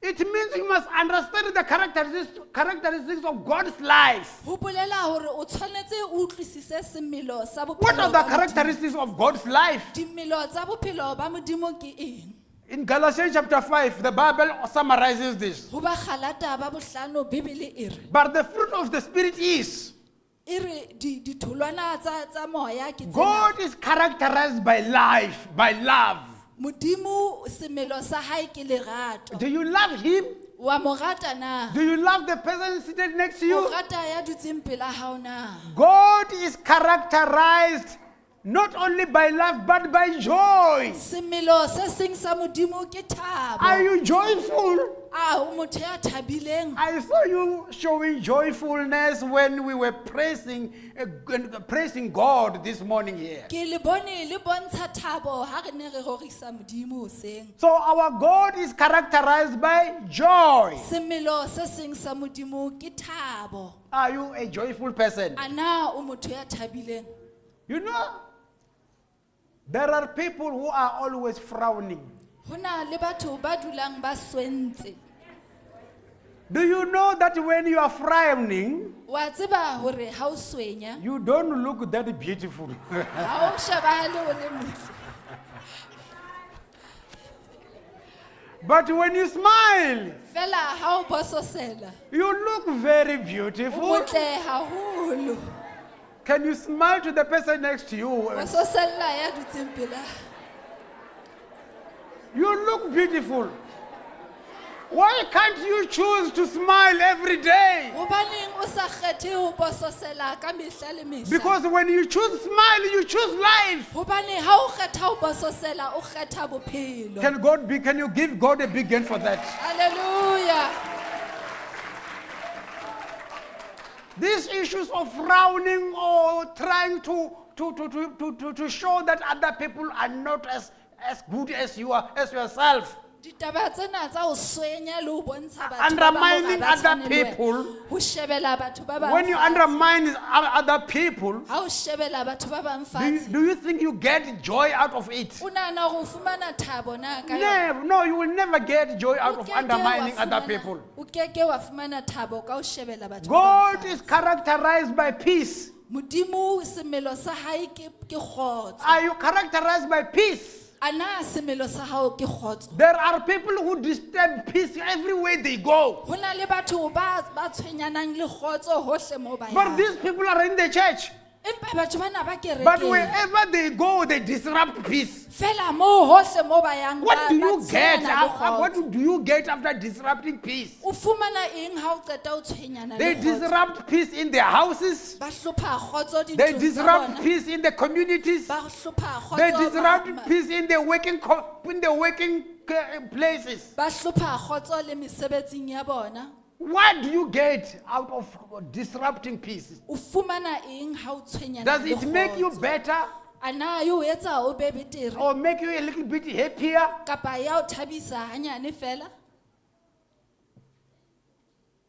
It means you must understand the characteristics of God's life. Ho bolela hore o tshwanetse o utlwisise semelo sa bophelo. What are the ba Modimo. characteristics of God's life? Dimelo tsa bophelo ba Modimo ke eng? In Galatians chapter 5, the Bible summarizes this. Ho ba Galata ba bohlano Bibele e re, But the fruit of the Spirit is, e re ditholwana tsa moya ke tsena. God is characterized by life, by love. Modimo semelo sa hae ke lerato. Do you love Him? Wa mo rata na? Do you love the person seated next to O you? rata ya dutseng pela hao na? God is characterized not only by love but by joy. Semelo se seng sa Modimo ke thabo. Are you joyful? O motho ya thabileng. I saw you showing joyfulness when we were praising God this morning here. Ke le bone le bontsha thabo ha re ne re rorisa Modimo hoseng. So our God is characterized by joy. Semelo se seng sa Modimo ke thabo. Are you a joyful person? Ana o motho ya thabileng. You know, there are people who are always frowning. Hona le batho ba dulang ba swentse. Do you know that when you are frowning, Wa tseba hore ha o swenya, you don't look that beautiful? ha o shebahale o le motle. But when you smile, Fela ha o bososela, you look very o beautiful. motle haholo. Can you smile to the person next to you? Bososela ya dutseng pela. You look beautiful. Why can't you choose to smile every day? Hobaneng o sa kgethe ho bososela ka mehla le mehla? Because when you choose smile, you choose life. Hobane ha o kgetha ho bososela o kgetha bophelo. Can you give God a big hand for that? Hallelujah. These issues of frowning or trying to show that other people are not as good as you are, as yourself. Ditaba tsena tsa ho swenya le ho bontsha batho Undermining ba bang hore ba other tshwane le wena. people. Ho shebela batho ba bang When you fatshe. undermine other people, Ha o shebela batho ba bang fatshe. do you think you get joy out of it? O nahana hore o fumana thabo na ka yona? No, you will never get joy out O of keke undermining wa other fumana- people. O keke wa fumana thabo ka ho shebela batho ba bang God is fatshe. characterized by peace. Modimo semelo sa hae ke kgotso. Are you characterized by peace? Ana semelo sa hao ke kgotso. There are people who disturb peace everywhere they go. Ho na le batho ba tshwenyanang le kgotso hohle moo ba But yang. these people are in the church. Empa batho bana ba But kerekeng. wherever they go, they disrupt peace. Fela moo hohle moo ba yang What do ba you get? tshwenyana le kgotso. What do you get after disrupting peace? O fumana eng ha o qeta o tshwenyana They le kgotso? disrupt peace in their houses. Ba hlopha kgotso They dintlong tsa disrupt bona. peace in the communities. Ba hlopha They kgotso disrupt peace in the working places. ba hlopha kgotso le mesebetsing ya bona. What do you get out of disrupting peace? O fumana eng ha o tshwenyana Does le it make you kgotso? better Ana yo etsa o be betere or make you a little bit happier? kapa ya o thabisa hanyane fela?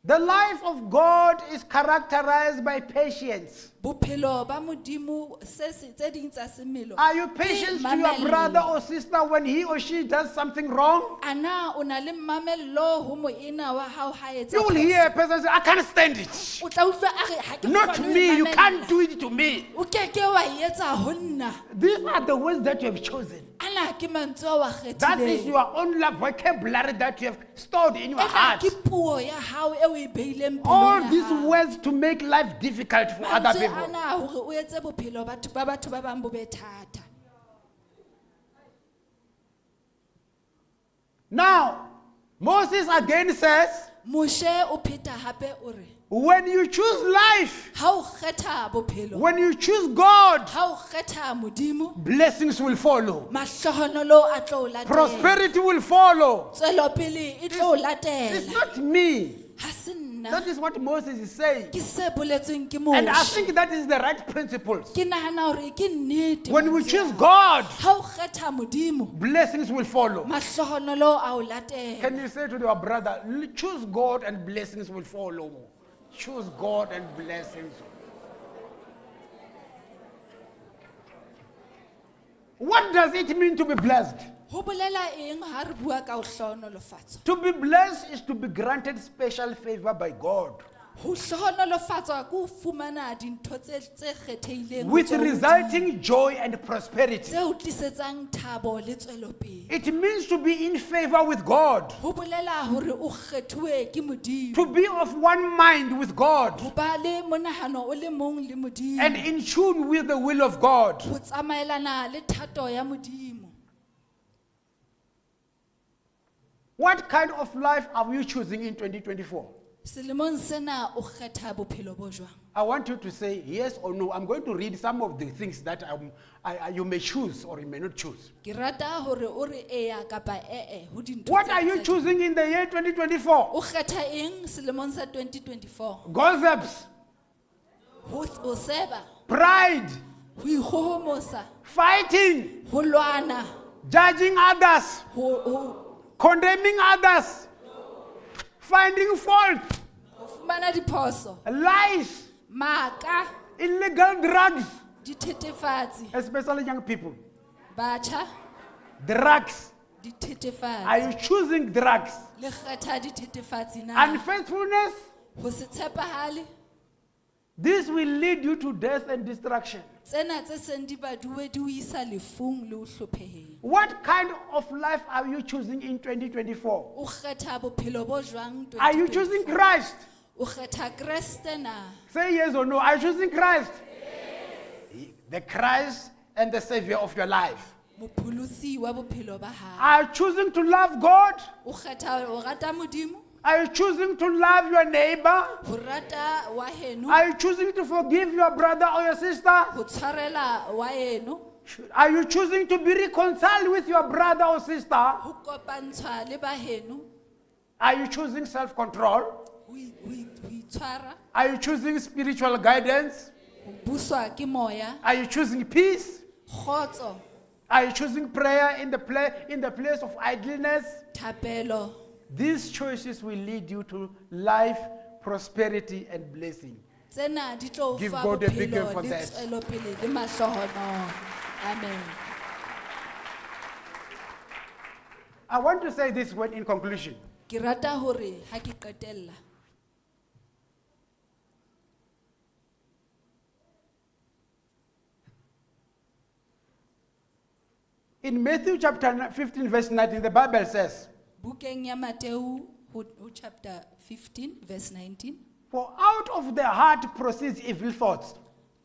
The life of God is characterized by patience. Bophelo ba modimo tse ding tsa semelo. Are you patient to your mamello. brother or sister when he or she does something wrong? Ana o na le mamello ho moena wa hao ha etsa. You will hear a person say, I can't stand it. O tla utlwa a re ha ke Not kgone ho me, you mamella. can't do it to me. O keke wa e etsa ho nna. These are the words that you have chosen. Ana ke mantswe a wa That is kgethileng. your own vocabulary that you have stored in your Ena heart. ke puo ya hao e o e beileng All pelong ya these hao. words to make life difficult for other Mantswe people. ana hore o etse bophelo ba batho ba bang bo be thata. Now, Moses again says, Moshe o pheta hape o re when you choose life, ha o kgetha bophelo, when you choose God, ha o kgetha modimo, blessings will follow. mahlohonolo a tlo o latela. Prosperity will follow. Tswelopele e tlo o It's latela. not me. Ha se nna. That is what Moses is saying. Ke se boletsweng ke And I Moshe. think that is the right principles. Ke nahana hore ke nnete. When we mantswe choose ao. God, Ha o kgetha modimo, blessings will follow. mahlohonolo a o latela. Can you say to your brother, choose God and blessings will follow. Choose God and blessings. What does it mean to be blessed? Ho bolela eng ha re bua ka ho hlohonolofatsa? To be blessed is to be granted special favor by God, Ho hlohonolofatswa ke ho fumana dintho tse kgethehileng ho with tswa ho resulting joy and prosperity. Modimo, tse o tlisetsang thabo le tswelopele. It means to be in favor with God, Ho bolela hore o kgethuwe ke modimo. to be of one mind with God, Ho ba le monahano o le mong le modimo. and in tune with the will of God. Ho tsamaelana le thato ya modimo. What kind of life are you choosing in 2024? Selemong sena o kgetha bophelo bo jwang? I want you to say yes or no. I'm going to read some of the things that you may choose or you may not choose. Ke rata hore o re eya kapa ho dintho What tse are you tse- choosing in the year 2024? O kgetha eng selemong sa 2024? Gossips, Ho seba, pride, ho ikgohomosa, fighting, ho lwana, judging others, ho condemning others, finding fault, fumana diphoso, lies, maka, illegal drugs, dithethefatsi, especially young people. batjha, Drugs. Are dithethefatsi. you choosing drugs? Le kgetha dithethefatsi na? Unfaithfulness. Ho se tshepahale. This will lead you to death and destruction. Tsena tse seng di baduwe di o isa lefung le ho hlopheheng. What kind of life are you choosing in 2024? O kgetha bophelo bo jwang Are you choosing 2024? Christ? O kgetha Kriste na? Say yes or no. Are you choosing Christ? The Christ and the Savior of your life. mopholosi wa bophelo ba hao. Are you choosing to love God? O kgetha ho rata Modimo, Are you choosing to love your neighbor? ho rata wa heno, Are you choosing to forgive your brother or your sister? ho tshwarela wa heno, Are you choosing to be reconciled with your brother or sister? ho kopantshwa le ba heno, Are you choosing self-control? ho itshwara, Are you choosing spiritual guidance? ho buswa ke moya, Are you choosing peace? kgotso, Are you choosing prayer in the place of idleness? thapelo. These choices will lead you to life, prosperity, and blessing. Tsena di tlo o Give fa God a big hand bophelo for le that. tswelopele le mahlohonolo. Amen. I want to say this word in conclusion. Ke rata hore ha ke qetella, In Matthew chapter 15, verse 19, the Bible says, bukeng ya Mateu ho chapter 15 verse 19, "For out of the heart proceeds evil thoughts,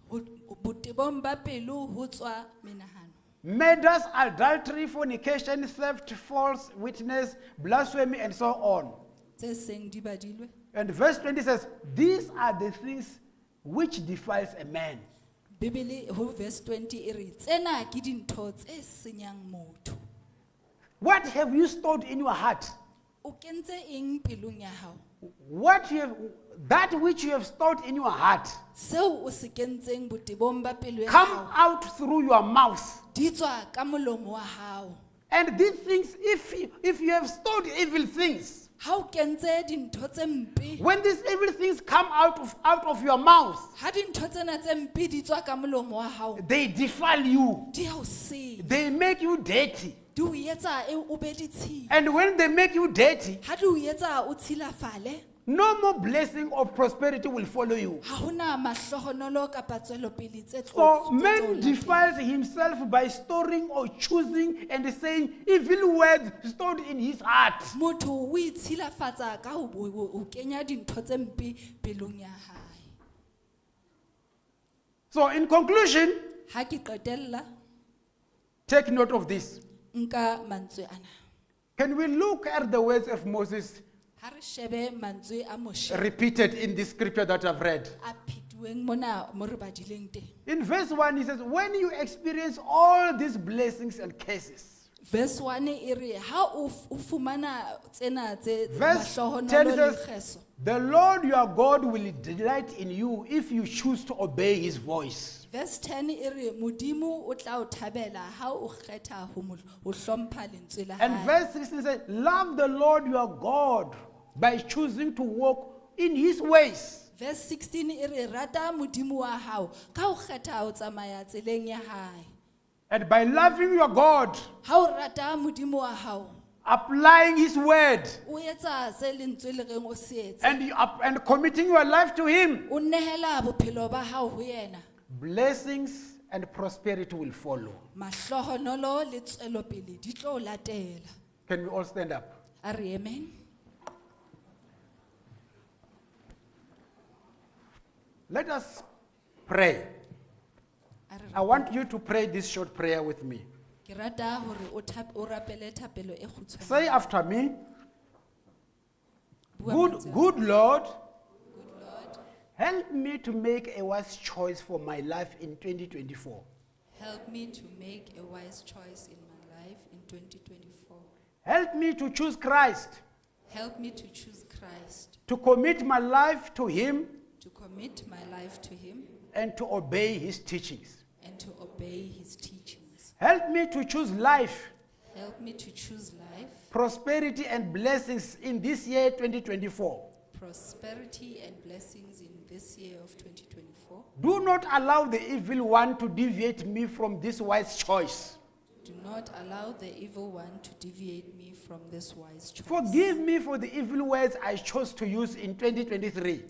ho botebong ba pelo ho tswa menahano, murders, adultery, fornication, theft, false witness, blasphemy, and so on." tse seng di badilwe. And verse 20 says, "These are the things which defiles a man." Bibele ho verse 20 e re tsena ke dintho tse senyang motho. What have you stored in your heart? O kentse eng pelong ya hao? That which you have stored in your heart, Seo o se kentseng botebong ba pelo ya come hao, out through your mouth. di tswa ka molomo wa hao. And these things, if you have stored evil things, Ha o kentse dintho tse mpe, when these evil things come out of your mouth, ha dintho tsena tse mpe di tswa ka molomo wa hao, they defile you. di a o senya, They make you dirty. di o etsa o be ditshila. And when they make you dirty, Ha di o etsa o tshilafale, no more blessing or prosperity will follow you. ha hona mahlohonolo kapa tswelopele tse tlo- So tse tlo man latela. defiles himself by storing or choosing and saying evil words stored in his heart. Motho o itshilafatsa ka ho kenya dintho tse mpe pelong ya hae. So in conclusion, Ha ke qetella, take note of this. nka mantswe ana. Can we look at the words of Moses Ha re shebe mantswe a Moshe repeated in this scripture that I've read? a phethuweng mona mo re badileng teng. In verse 1, he says, "When you experience all these blessings and curses." Verse 1 e re ha o fumana tsena tse Verse 10 mahlohonolo le says, kgeso. "The Lord your God will delight in you if you choose to obey his voice." Verse 10 e re Modimo o tla o thabela ha o kgetha ho hlompha lentswe la And hae. verse 16 says, "Love the Lord your God by choosing to walk in his ways." Verse 16 e re rata Modimo wa hao ka ho kgetha ho tsamaya tseleng ya hae. And by loving your God, Ha o rata Modimo wa hao, applying his word, o etsa se lentswe le reng o se etse. and committing your life to him, O nehela bophelo ba hao ho yena. blessings and prosperity will follow. Mahlohonolo le tswelopele di tlo o latela. Can we all stand up? A re amen. Let us pray. A re I want you to pray this short prayer with me. ke rata hore o rapele thapelo e kgutshwane. Say after me, Bua good, mantswe. good Lord, Good Lord, help me to make a wise choice for my life in 2024. help me to make a wise choice in my life in 2024. Help me to choose Christ, Help me to choose Christ, to commit my life to him, to commit my life to him, and to obey his teachings. and to obey his teachings. Help me to choose life, Help me to choose life, prosperity, and blessings in this year 2024. prosperity and blessings in this year of 2024. Do not allow the evil one to deviate me from this wise choice. Do not allow the evil one to deviate me from this wise choice. Forgive me for the evil words I chose to use in 2023.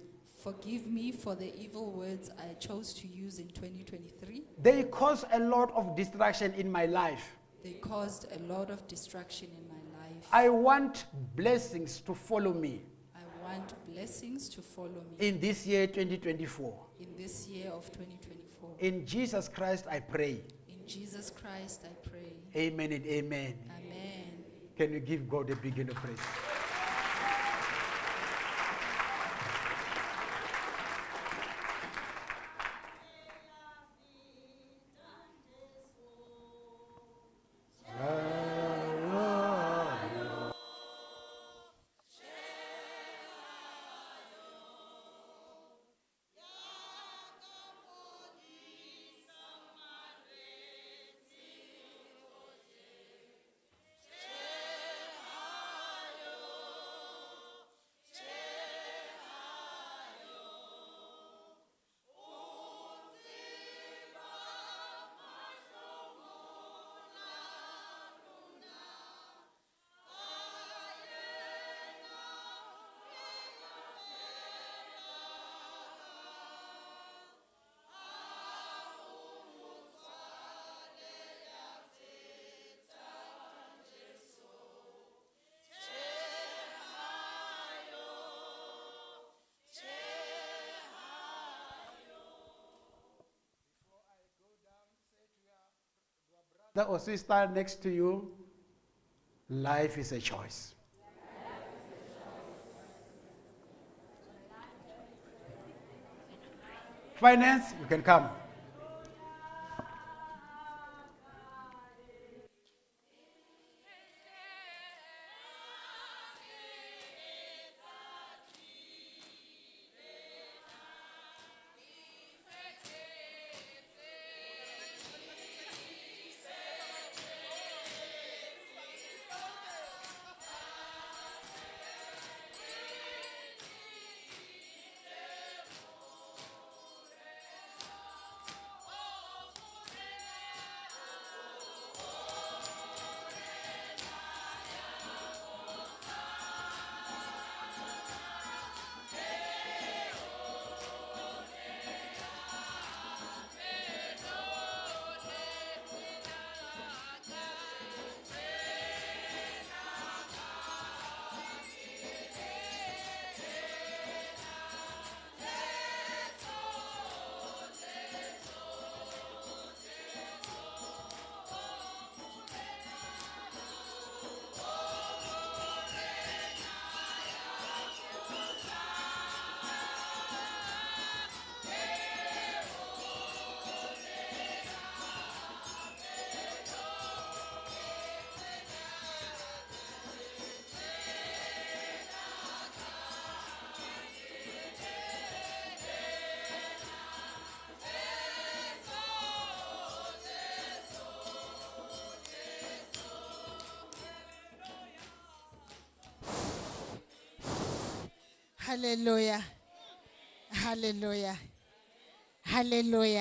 Forgive me for the evil words I chose to use in 2023. They cause a lot of distraction in my life. They caused a lot of distraction in my life. I want blessings to follow me I want blessings to follow me in this year 2024. in this year of 2024. In Jesus Christ I pray. In Jesus Christ I pray. Amen and amen. Amen. Can you give God a big hand of praise? Brother or sister next to you, life is a choice. Finance, you can come. Hallelujah. Hallelujah. Hallelujah.